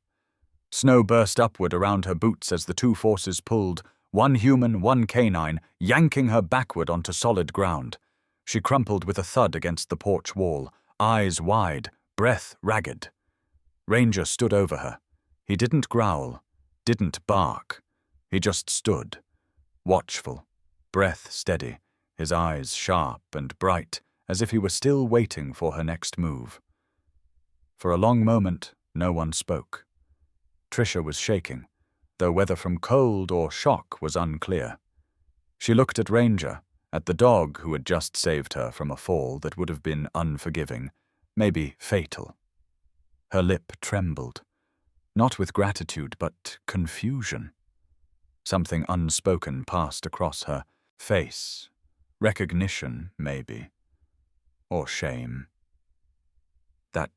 Snow burst upward around her boots as the two forces pulled, one human, one canine, yanking her backward onto solid ground. She crumpled with a thud against the porch wall, eyes wide, breath ragged. Ranger stood over her. He didn't growl, didn't bark. He just stood, watchful, breath steady, his eyes sharp and bright, as if he were still waiting for her next move. For a long moment, no one spoke. Trisha was shaking, though whether from cold or shock was unclear. She looked at Ranger, at the dog who had just saved her from a fall that would have been unforgiving, maybe fatal. Her lip trembled, not with gratitude but confusion. Something unspoken passed across her face, recognition, maybe, or shame. "That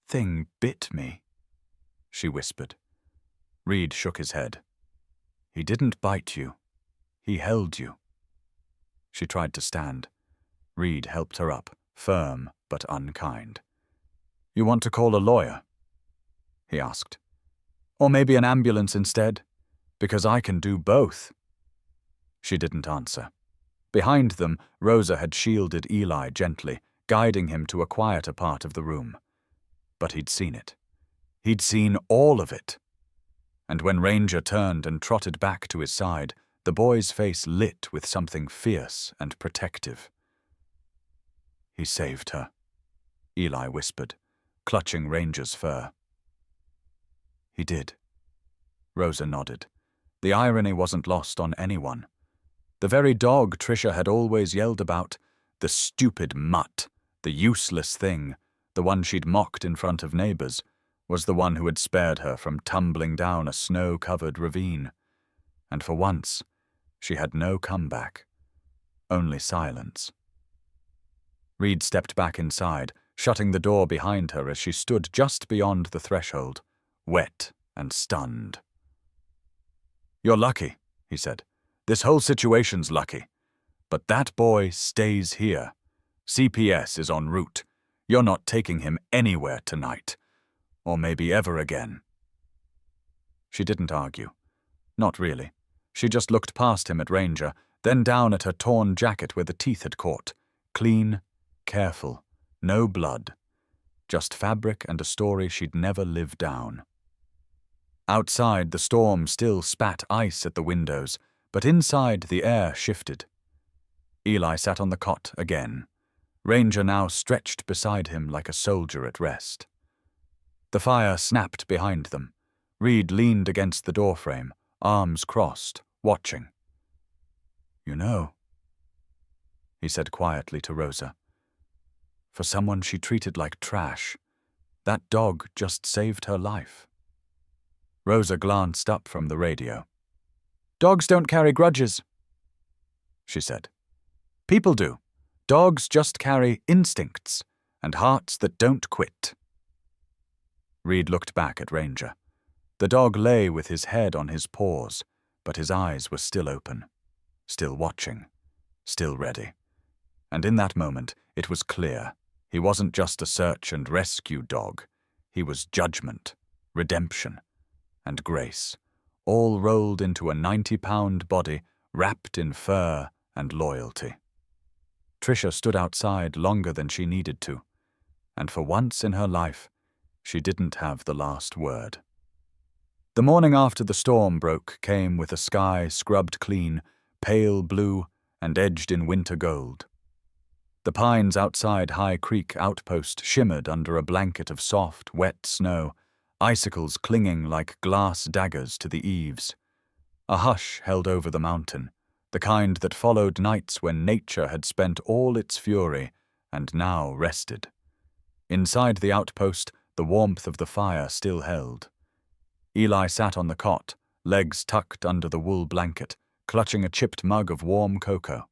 thing bit me," she whispered. Reed shook his head. "He didn't bite you. He held you." She tried to stand. Reed helped her up, firm but unkind. "You want to call a lawyer?" he asked. "Or maybe an ambulance instead? Because I can do both." She didn't answer. Behind them, Rosa had shielded Eli gently, guiding him to a quieter part of the room. But he'd seen it. He'd seen all of it. And when Ranger turned and trotted back to his side, the boy's face lit with something fierce and protective. "He saved her," Eli whispered, clutching Ranger's fur. "He did." Rosa nodded. The irony wasn't lost on anyone. The very dog Trisha had always yelled about, the stupid mutt, the useless thing, the one she'd mocked in front of neighbors, was the one who had spared her from tumbling down a snow-covered ravine. And for once, she had no comeback, only silence. Reed stepped back inside, shutting the door behind her as she stood just beyond the threshold, wet and stunned. "You're lucky," he said. "This whole situation's lucky. But that boy stays here. CPS is en route. You're not taking him anywhere tonight. Or maybe ever again." She didn't argue. Not really. She just looked past him at Ranger, then down at her torn jacket where the teeth had caught. Clean, careful, no blood. Just fabric and a story she'd never live down. Outside, the storm still spat ice at the windows, but inside the air shifted. Eli sat on the cot again. Ranger now stretched beside him like a soldier at rest. The fire snapped behind them. Reed leaned against the doorframe, arms crossed, watching. "You know," he said quietly to Rosa, "for someone she treated like trash, that dog just saved her life." Rosa glanced up from the radio. "Dogs don't carry grudges," she said. "People do. Dogs just carry instincts and hearts that don't quit." Reed looked back at Ranger. The dog lay with his head on his paws, but his eyes were still open, still watching, still ready. And in that moment, it was clear. He wasn't just a search and rescue dog. He was judgment, redemption, and grace, all rolled into a 90-pound body wrapped in fur and loyalty. Trisha stood outside longer than she needed to, and for once in her life, she didn't have the last word. The morning after the storm broke came with a sky scrubbed clean, pale blue and edged in winter gold. The pines outside High Creek Outpost shimmered under a blanket of soft, wet snow, icicles clinging like glass daggers to the eaves. A hush held over the mountain, the kind that followed nights when nature had spent all its fury and now rested. Inside the outpost, the warmth of the fire still held. Eli sat on the cot, legs tucked under the wool blanket, clutching a chipped mug of warm cocoa.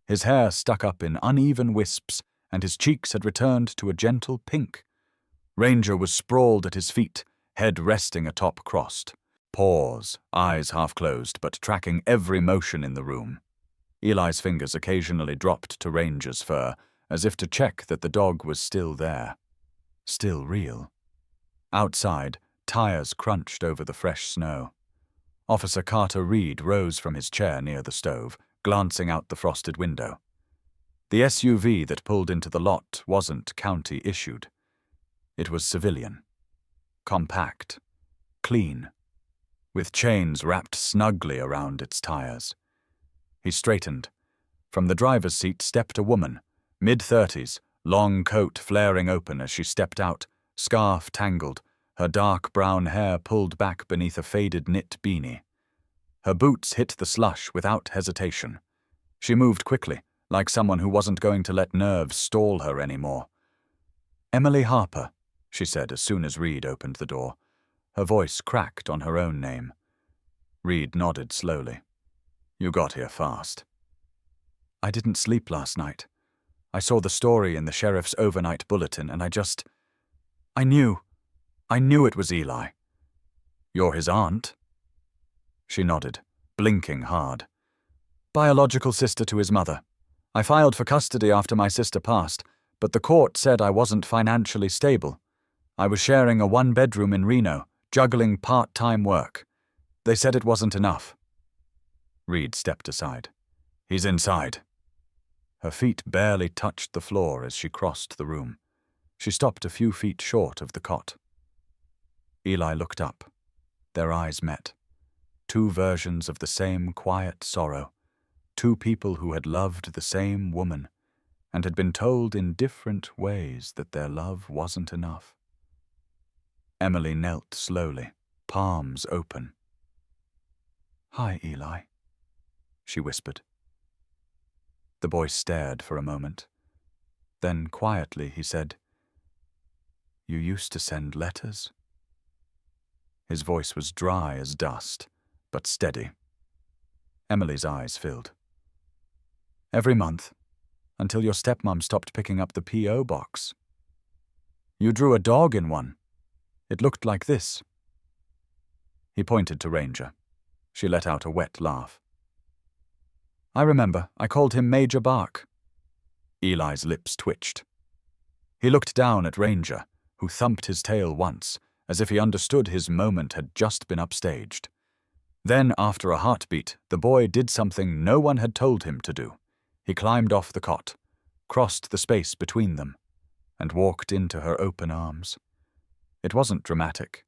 His hair stuck up in uneven wisps, and his cheeks had returned to a gentle pink. Ranger was sprawled at his feet, head resting atop crossed. Paws, eyes half closed, but tracking every motion in the room. Eli's fingers occasionally dropped to Ranger's fur, as if to check that the dog was still there. Still real. Outside, tires crunched over the fresh snow. Officer Carter Reed rose from his chair near the stove, glancing out the frosted window. The SUV that pulled into the lot wasn't county-issued. It was civilian. Compact. Clean. With chains wrapped snugly around its tires. He straightened. From the driver's seat stepped a woman, mid-30s, long coat flaring open as she stepped out, scarf tangled, her dark brown hair pulled back beneath a faded knit beanie. Her boots hit the slush without hesitation. She moved quickly, like someone who wasn't going to let nerves stall her anymore. "Emily Harper," she said as soon as Reed opened the door. Her voice cracked on her own name. Reed nodded slowly. "You got here fast." "I didn't sleep last night. I saw the story in the sheriff's overnight bulletin, and I knew it was Eli." "You're his aunt?" She nodded, blinking hard. "Biological sister to his mother. I filed for custody after my sister passed, but the court said I wasn't financially stable. I was sharing a one-bedroom in Reno, juggling part-time work. They said it wasn't enough." Reed stepped aside. "He's inside." Her feet barely touched the floor as she crossed the room. She stopped a few feet short of the cot. Eli looked up. Their eyes met. Two versions of the same quiet sorrow. Two people who had loved the same woman and had been told in different ways that their love wasn't enough. Emily knelt slowly, palms open. "Hi, Eli," she whispered. The boy stared for a moment. Then quietly he said, "You used to send letters?" His voice was dry as dust, but steady. Emily's eyes filled. "Every month, until your stepmom stopped picking up the P.O. box. You drew a dog in one. It looked like this." He pointed to Ranger. She let out a wet laugh. "I remember, I called him Major Bark." Eli's lips twitched. He looked down at Ranger, who thumped his tail once, as if he understood his moment had just been upstaged. Then, after a heartbeat, the boy did something no one had told him to do. He climbed off the cot, crossed the space between them, and walked into her open arms. It wasn't dramatic.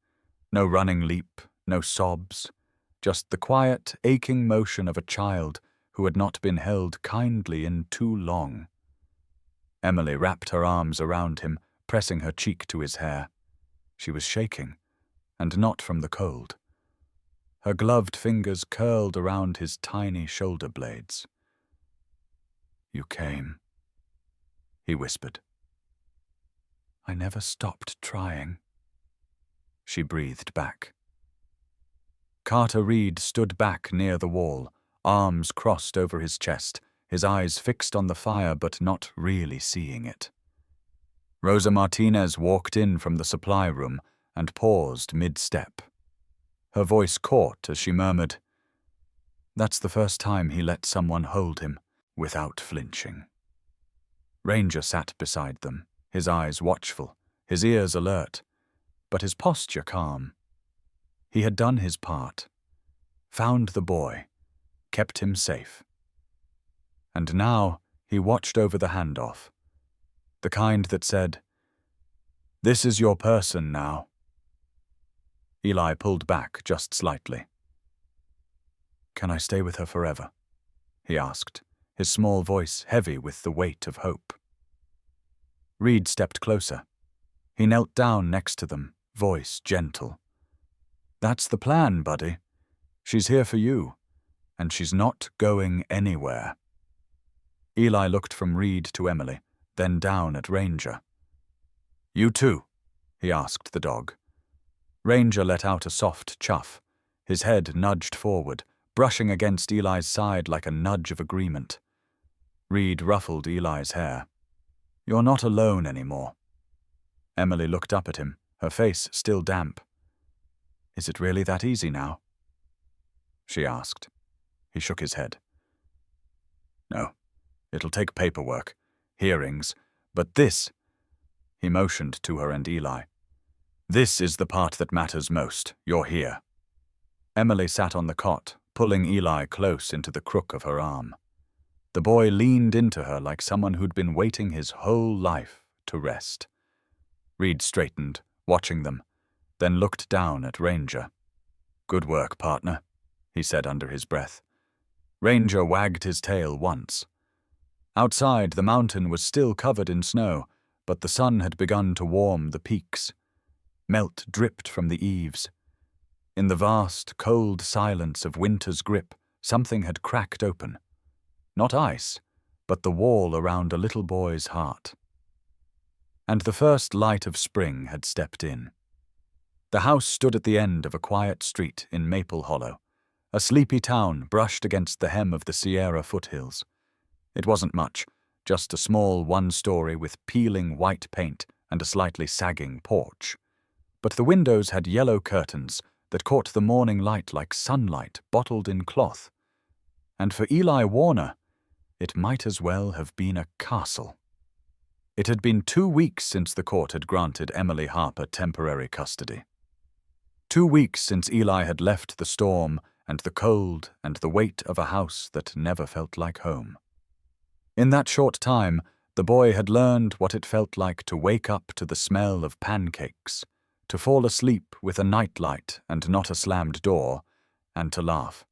No running leap, no sobs, just the quiet, aching motion of a child who had not been held kindly in too long. Emily wrapped her arms around him, pressing her cheek to his hair. She was shaking, and not from the cold. Her gloved fingers curled around his tiny shoulder blades. "You came," he whispered. "I never stopped trying," she breathed back. Carter Reed stood back near the wall, arms crossed over his chest, his eyes fixed on the fire but not really seeing it. Rosa Martinez walked in from the supply room and paused mid-step. Her voice caught as she murmured, "That's the first time he let someone hold him without flinching." Ranger sat beside them, his eyes watchful, his ears alert, but his posture calm. He had done his part, found the boy, kept him safe. And now he watched over the handoff, the kind that said, "This is your person now." Eli pulled back just slightly. "Can I stay with her forever?" he asked, his small voice heavy with the weight of hope. Reed stepped closer. He knelt down next to them, voice gentle. "That's the plan, buddy. She's here for you, and she's not going anywhere." Eli looked from Reed to Emily, then down at Ranger. "You too?" he asked the dog. Ranger let out a soft chuff. His head nudged forward, brushing against Eli's side like a nudge of agreement. Reed ruffled Eli's hair. "You're not alone anymore." Emily looked up at him, her face still damp. "Is it really that easy now?" she asked. He shook his head. "No. It'll take paperwork, hearings, but this—" He motioned to her and Eli. "This is the part that matters most. You're here." Emily sat on the cot, pulling Eli close into the crook of her arm. The boy leaned into her like someone who'd been waiting his whole life to rest. Reed straightened, watching them, then looked down at Ranger. "Good work, partner," he said under his breath. Ranger wagged his tail once. Outside, the mountain was still covered in snow, but the sun had begun to warm the peaks. Melt dripped from the eaves. In the vast, cold silence of winter's grip, something had cracked open. Not ice, but the wall around a little boy's heart. And the first light of spring had stepped in. The house stood at the end of a quiet street in Maple Hollow, a sleepy town brushed against the hem of the Sierra foothills. It wasn't much, just a small one-story with peeling white paint and a slightly sagging porch. But the windows had yellow curtains that caught the morning light like sunlight bottled in cloth. And for Eli Warner, it might as well have been a castle. It had been 2 weeks since the court had granted Emily Harper temporary custody. 2 weeks since Eli had left the storm and the cold and the weight of a house that never felt like home. In that short time, the boy had learned what it felt like to wake up to the smell of pancakes, to fall asleep with a nightlight and not a slammed door, and to laugh.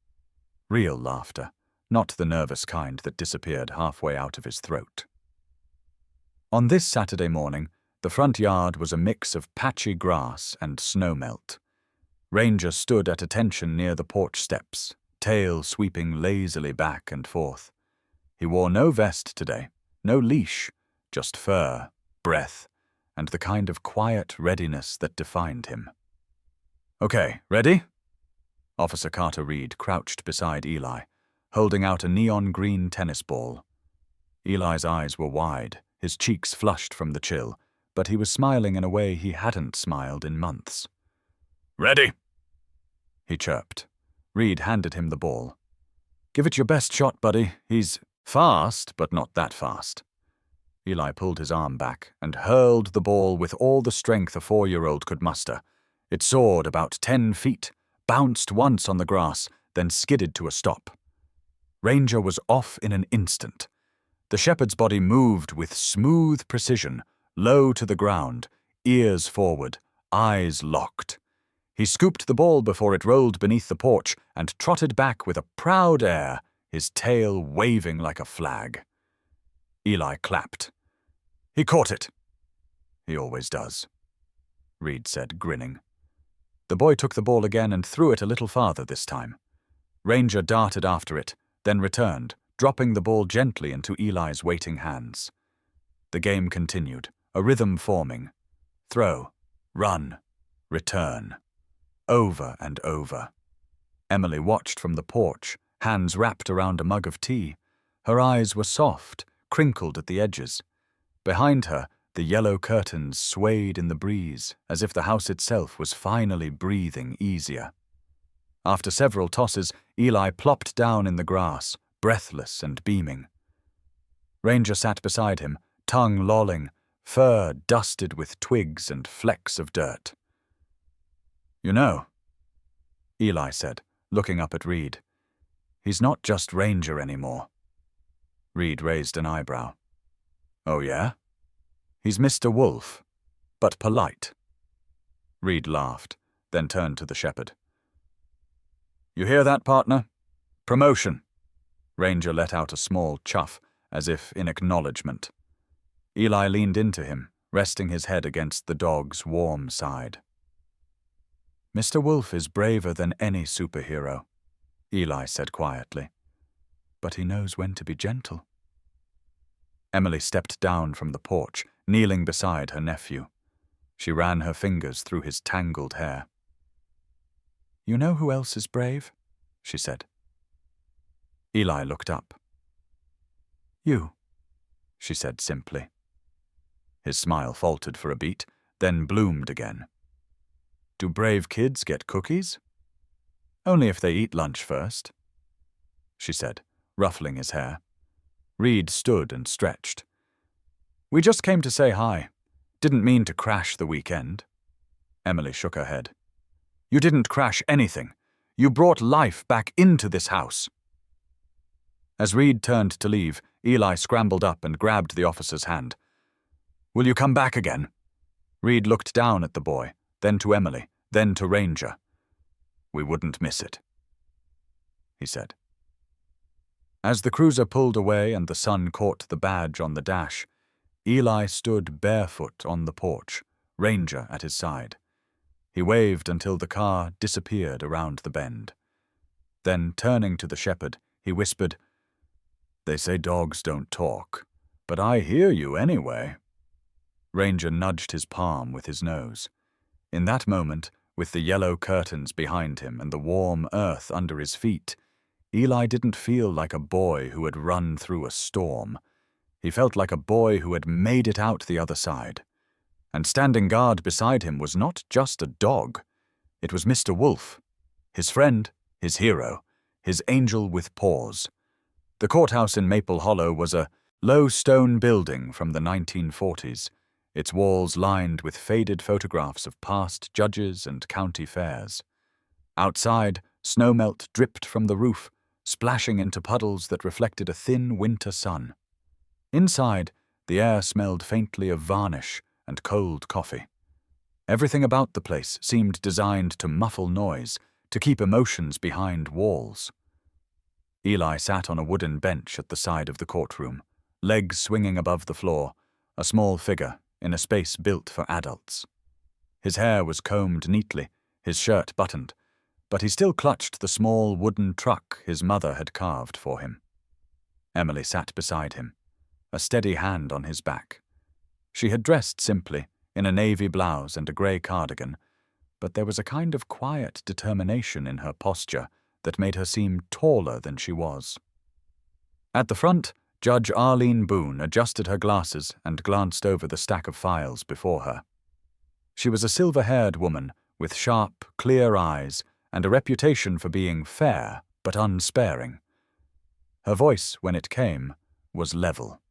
Real laughter, not the nervous kind that disappeared halfway out of his throat. On this Saturday morning, the front yard was a mix of patchy grass and snowmelt. Ranger stood at attention near the porch steps, tail sweeping lazily back and forth. He wore no vest today, no leash, just fur, breath, and the kind of quiet readiness that defined him. "Okay, ready?" Officer Carter Reed crouched beside Eli, holding out a neon green tennis ball. Eli's eyes were wide, his cheeks flushed from the chill, but he was smiling in a way he hadn't smiled in months. "Ready?" he chirped. Reed handed him the ball. "Give it your best shot, buddy. He's fast, but not that fast." Eli pulled his arm back and hurled the ball with all the strength a 4-year-old could muster. It soared about 10 feet, bounced once on the grass, then skidded to a stop. Ranger was off in an instant. The shepherd's body moved with smooth precision, low to the ground, ears forward, eyes locked. He scooped the ball before it rolled beneath the porch and trotted back with a proud air, his tail waving like a flag. Eli clapped. "He caught it." "He always does," Reed said, grinning. The boy took the ball again and threw it a little farther this time. Ranger darted after it, then returned, dropping the ball gently into Eli's waiting hands. The game continued, a rhythm forming. Throw, run, return. Over and over. Emily watched from the porch, hands wrapped around a mug of tea. Her eyes were soft, crinkled at the edges. Behind her, the yellow curtains swayed in the breeze, as if the house itself was finally breathing easier. After several tosses, Eli plopped down in the grass, breathless and beaming. Ranger sat beside him, tongue lolling, fur dusted with twigs and flecks of dirt. "You know," Eli said, looking up at Reed, "he's not just Ranger anymore." Reed raised an eyebrow. "Oh, yeah? He's Mr. Wolf, but polite." Reed laughed, then turned to the shepherd. "You hear that, partner? Promotion." Ranger let out a small chuff, as if in acknowledgement. Eli leaned into him, resting his head against the dog's warm side. "Mr. Wolf is braver than any superhero," Eli said quietly. "But he knows when to be gentle." Emily stepped down from the porch, kneeling beside her nephew. She ran her fingers through his tangled hair. "You know who else is brave?" she said. Eli looked up. "You," she said simply. His smile faltered for a beat, then bloomed again. "Do brave kids get cookies?" "Only if they eat lunch first," she said, ruffling his hair. Reed stood and stretched. "We just came to say hi. Didn't mean to crash the weekend." Emily shook her head. "You didn't crash anything. You brought life back into this house." As Reed turned to leave, Eli scrambled up and grabbed the officer's hand. "Will you come back again?" Reed looked down at the boy, then to Emily, then to Ranger. "We wouldn't miss it," he said. As the cruiser pulled away and the sun caught the badge on the dash, Eli stood barefoot on the porch, Ranger at his side. He waved until the car disappeared around the bend. Then, turning to the shepherd, he whispered, "They say dogs don't talk, but I hear you anyway." Ranger nudged his palm with his nose. In that moment, with the yellow curtains behind him and the warm earth under his feet, Eli didn't feel like a boy who had run through a storm. He felt like a boy who had made it out the other side. And standing guard beside him was not just a dog. It was Mr. Wolf, his friend, his hero, his angel with paws. The courthouse in Maple Hollow was a low stone building from the 1940s, its walls lined with faded photographs of past judges and county fairs. Outside, snowmelt dripped from the roof, splashing into puddles that reflected a thin winter sun. Inside, the air smelled faintly of varnish and cold coffee. Everything about the place seemed designed to muffle noise, to keep emotions behind walls. Eli sat on a wooden bench at the side of the courtroom, legs swinging above the floor, a small figure in a space built for adults. His hair was combed neatly, his shirt buttoned, but he still clutched the small wooden truck his mother had carved for him. Emily sat beside him, a steady hand on his back. She had dressed simply, in a navy blouse and a grey cardigan, but there was a kind of quiet determination in her posture that made her seem taller than she was. At the front, Judge Arlene Boone adjusted her glasses and glanced over the stack of files before her. She was a silver-haired woman with sharp, clear eyes and a reputation for being fair but unsparing. Her voice, when it came, was level.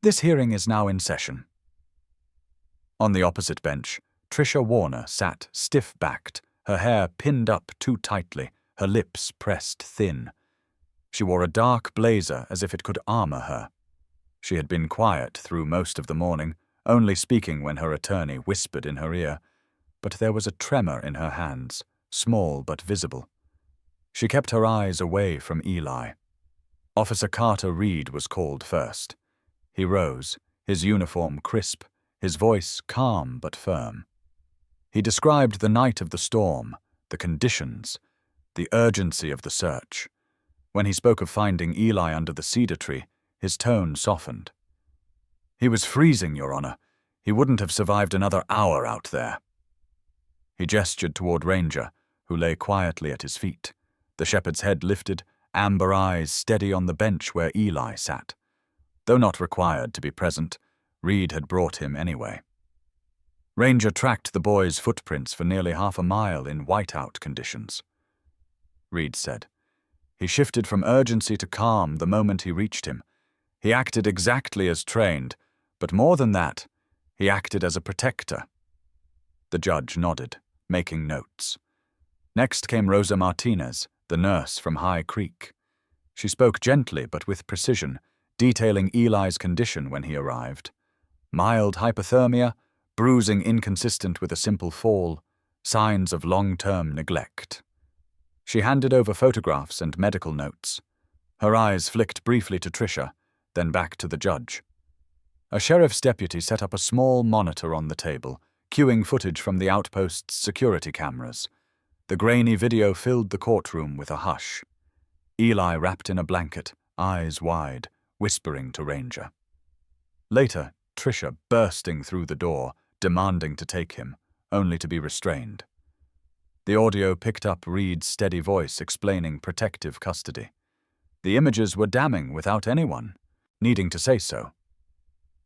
"This hearing is now in session." On the opposite bench, Tricia Warner sat stiff-backed, her hair pinned up too tightly, her lips pressed thin. She wore a dark blazer as if it could armor her. She had been quiet through most of the morning, only speaking when her attorney whispered in her ear, but there was a tremor in her hands, small but visible. She kept her eyes away from Eli. Officer Carter Reed was called first. He rose, his uniform crisp, his voice calm but firm. He described the night of the storm, the conditions, the urgency of the search. When he spoke of finding Eli under the cedar tree, his tone softened. "He was freezing, Your Honor. He wouldn't have survived another hour out there." He gestured toward Ranger, who lay quietly at his feet, the shepherd's head lifted, amber eyes steady on the bench where Eli sat. Though not required to be present, Reed had brought him anyway. Ranger tracked the boy's footprints for nearly half a mile in whiteout conditions. Reed said. He shifted from urgency to calm the moment he reached him. He acted exactly as trained, but more than that, he acted as a protector. The judge nodded, making notes. Next came Rosa Martinez, the nurse from High Creek. She spoke gently but with precision, detailing Eli's condition when he arrived. Mild hypothermia, bruising inconsistent with a simple fall, signs of long-term neglect. She handed over photographs and medical notes. Her eyes flicked briefly to Tricia, then back to the judge. A sheriff's deputy set up a small monitor on the table, cueing footage from the outpost's security cameras. The grainy video filled the courtroom with a hush. Eli wrapped in a blanket, eyes wide, whispering to Ranger. Later, Tricia bursting through the door, demanding to take him, only to be restrained. The audio picked up Reed's steady voice explaining protective custody. The images were damning without anyone needing to say so.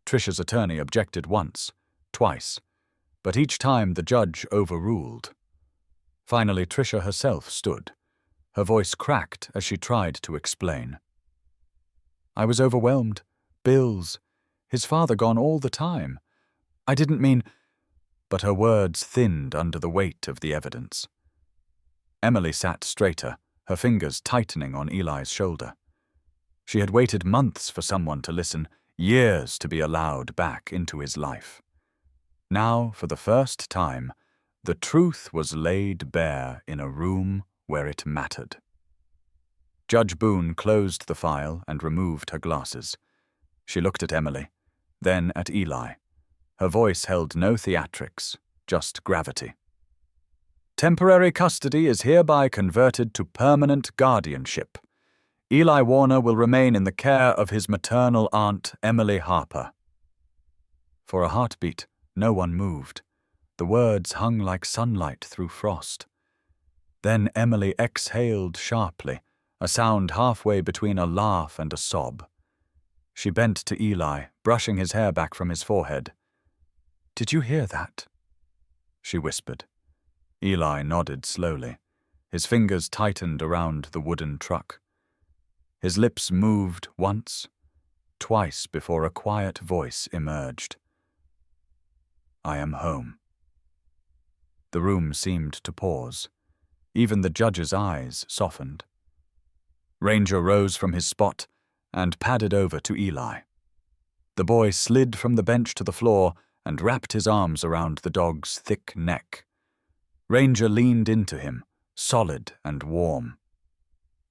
Tricia's attorney objected once, twice, but each time the judge overruled. Finally, Tricia herself stood. Her voice cracked as she tried to explain. I was overwhelmed. Bills. His father gone all the time. I didn't mean... But her words thinned under the weight of the evidence. Emily sat straighter, her fingers tightening on Eli's shoulder. She had waited months for someone to listen, years to be allowed back into his life. Now, for the first time, the truth was laid bare in a room where it mattered. Judge Boone closed the file and removed her glasses. She looked at Emily, then at Eli. Her voice held no theatrics, just gravity. Temporary custody is hereby converted to permanent guardianship. Eli Warner will remain in the care of his maternal aunt, Emily Harper. For a heartbeat, no one moved. The words hung like sunlight through frost. Then Emily exhaled sharply, a sound halfway between a laugh and a sob. She bent to Eli, brushing his hair back from his forehead. "Did you hear that?" she whispered. Eli nodded slowly. His fingers tightened around the wooden truck. His lips moved once, twice before a quiet voice emerged. I am home. The room seemed to pause. Even the judge's eyes softened. Ranger rose from his spot and padded over to Eli. The boy slid from the bench to the floor and wrapped his arms around the dog's thick neck. Ranger leaned into him, solid and warm.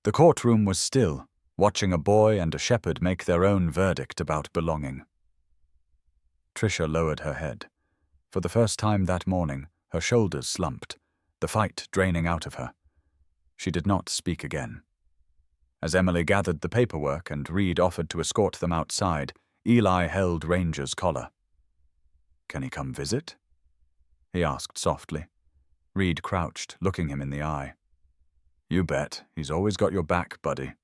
The courtroom was still, watching a boy and a shepherd make their own verdict about belonging. Tricia lowered her head. For the first time that morning, her shoulders slumped, the fight draining out of her. She did not speak again. As Emily gathered the paperwork and Reed offered to escort them outside, Eli held Ranger's collar. "Can he come visit?" he asked softly. Reed crouched, looking him in the eye. "You bet. He's always got your back, buddy."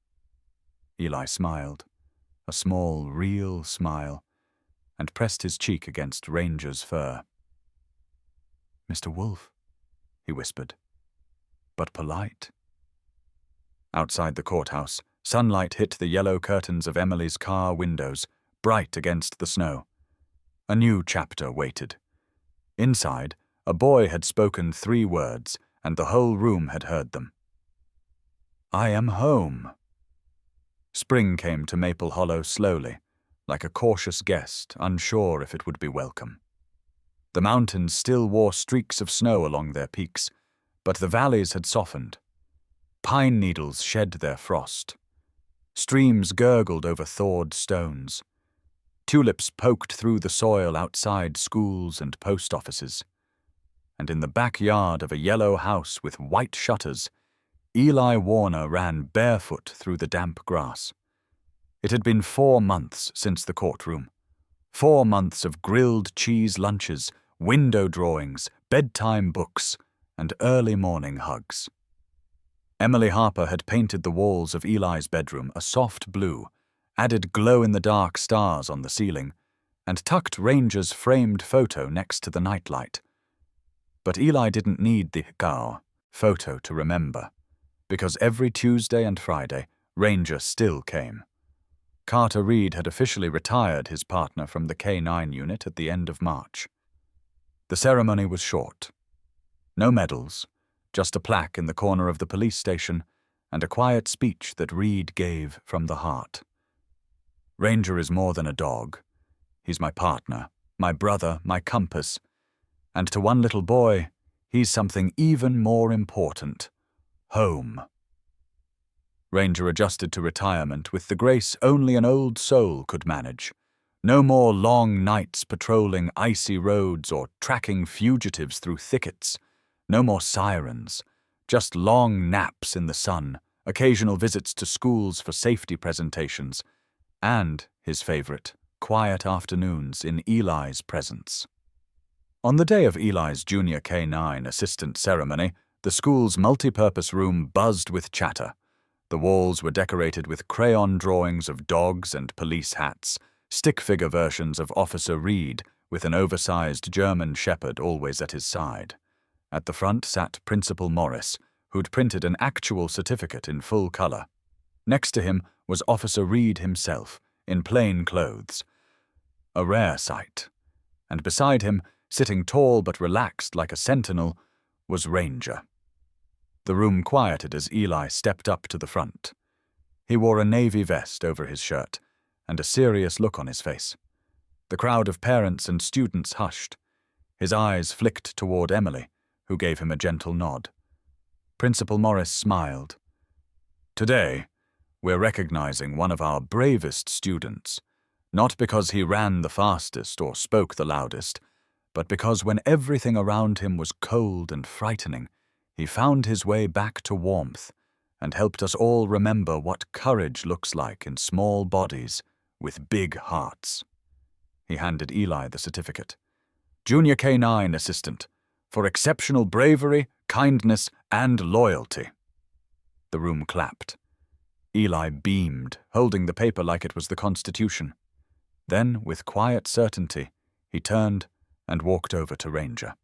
Eli smiled, a small, real smile, and pressed his cheek against Ranger's fur. "Mr. Wolf," he whispered, but polite. Outside the courthouse, sunlight hit the yellow curtains of Emily's car windows, bright against the snow. A new chapter waited. Inside, a boy had spoken 3 words, and the whole room had heard them. I am home. Spring came to Maple Hollow slowly, like a cautious guest, unsure if it would be welcome. The mountains still wore streaks of snow along their peaks, but the valleys had softened. Pine needles shed their frost. Streams gurgled over thawed stones. Tulips poked through the soil outside schools and post offices. And in the backyard of a yellow house with white shutters, Eli Warner ran barefoot through the damp grass. It had been 4 months since the courtroom. 4 months of grilled cheese lunches, window drawings, bedtime books, and early morning hugs. Emily Harper had painted the walls of Eli's bedroom a soft blue, added glow-in-the-dark stars on the ceiling, and tucked Ranger's framed photo next to the nightlight. But Eli didn't need the photo to remember, because every Tuesday and Friday, Ranger still came. Carter Reed had officially retired his partner from the K-9 unit at the end of March. The ceremony was short. No medals, just a plaque in the corner of the police station and a quiet speech that Reed gave from the heart. Ranger is more than a dog. He's my partner, my brother, my compass. And to one little boy, he's something even more important: home. Ranger adjusted to retirement with the grace only an old soul could manage, No more long nights patrolling icy roads or tracking fugitives through thickets. No more sirens. Just long naps in the sun, occasional visits to schools for safety presentations, and, his favorite, quiet afternoons in Eli's presence. On the day of Eli's Junior K-9 assistant ceremony, the school's multi-purpose room buzzed with chatter. The walls were decorated with crayon drawings of dogs and police hats, stick-figure versions of Officer Reed with an oversized German shepherd always at his side. At the front sat Principal Morris, who'd printed an actual certificate in full color. Next to him was Officer Reed himself, in plain clothes. A rare sight. And beside him, sitting tall but relaxed like a sentinel, was Ranger. The room quieted as Eli stepped up to the front. He wore a navy vest over his shirt, and a serious look on his face. The crowd of parents and students hushed. His eyes flicked toward Emily, who gave him a gentle nod. Principal Morris smiled. "Today, we're recognizing one of our bravest students, not because he ran the fastest or spoke the loudest, but because when everything around him was cold and frightening, he found his way back to warmth and helped us all remember what courage looks like in small bodies with big hearts." He handed Eli the certificate. "Junior K-9 assistant, for exceptional bravery, kindness, and loyalty." The room clapped. Eli beamed, holding the paper like it was the Constitution. Then, with quiet certainty, he turned and walked over to Ranger.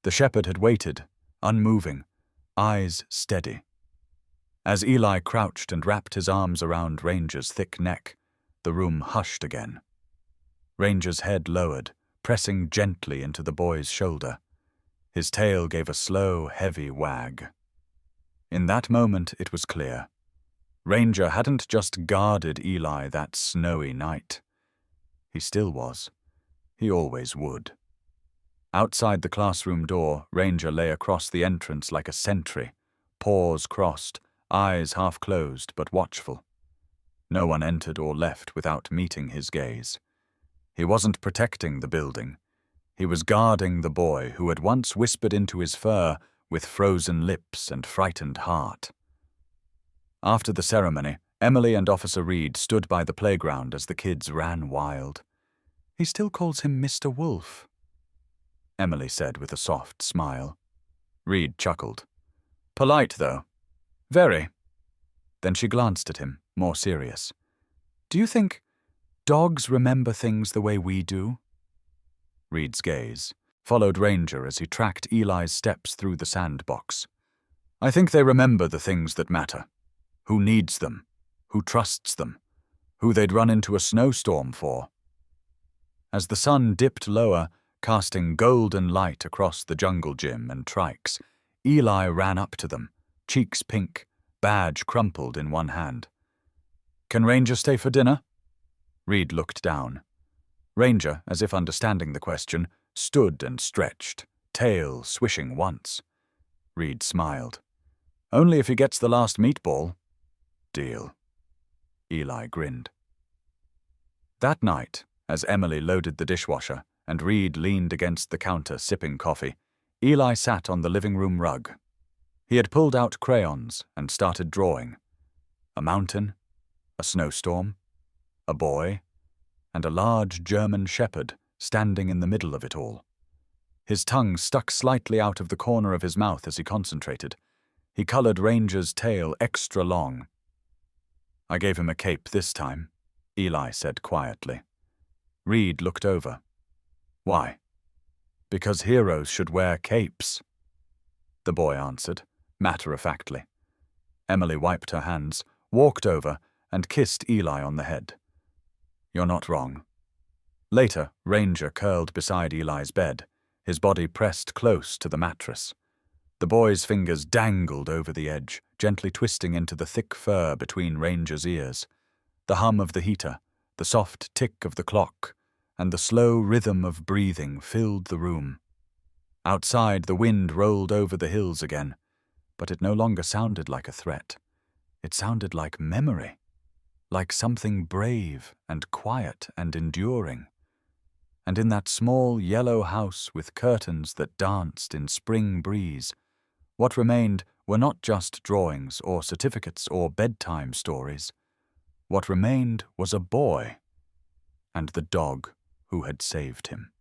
The shepherd had waited, unmoving, eyes steady. As Eli crouched and wrapped his arms around Ranger's thick neck, the room hushed again. Ranger's head lowered, pressing gently into the boy's shoulder. His tail gave a slow, heavy wag. In that moment, it was clear. Ranger hadn't just guarded Eli that snowy night. He still was. He always would. Outside the classroom door, Ranger lay across the entrance like a sentry, paws crossed, eyes half closed but watchful. No one entered or left without meeting his gaze. He wasn't protecting the building. He was guarding the boy who had once whispered into his fur with frozen lips and frightened heart. After the ceremony, Emily and Officer Reed stood by the playground as the kids ran wild. "He still calls him Mr. Wolf," Emily said with a soft smile. Reed chuckled. "Polite, though. Very." Then she glanced at him, more serious. "Do you think dogs remember things the way we do?" Reed's gaze followed Ranger as he tracked Eli's steps through the sandbox. "I think they remember the things that matter. Who needs them, who trusts them, who they'd run into a snowstorm for." As the sun dipped lower, casting golden light across the jungle gym and trikes, Eli ran up to them, cheeks pink, badge crumpled in one hand. "Can Ranger stay for dinner?" Reed looked down. Ranger, as if understanding the question, stood and stretched, tail swishing once. Reed smiled. "Only if he gets the last meatball." "Deal." Eli grinned. That night, as Emily loaded the dishwasher and Reed leaned against the counter sipping coffee, Eli sat on the living room rug. He had pulled out crayons and started drawing. A mountain, a snowstorm, a boy, and a large German shepherd standing in the middle of it all. His tongue stuck slightly out of the corner of his mouth as he concentrated. He colored Ranger's tail extra long. "I gave him a cape this time," Eli said quietly. Reed looked over. "Why?" "Because heroes should wear capes," the boy answered, matter-of-factly. Emily wiped her hands, walked over, and kissed Eli on the head. "You're not wrong." Later, Ranger curled beside Eli's bed, his body pressed close to the mattress. The boy's fingers dangled over the edge, gently twisting into the thick fur between Ranger's ears. The hum of the heater, the soft tick of the clock, and the slow rhythm of breathing filled the room. Outside, the wind rolled over the hills again, but it no longer sounded like a threat. It sounded like memory, like something brave and quiet and enduring. And in that small yellow house with curtains that danced in spring breeze, what remained were not just drawings or certificates or bedtime stories. What remained was a boy and the dog who had saved him.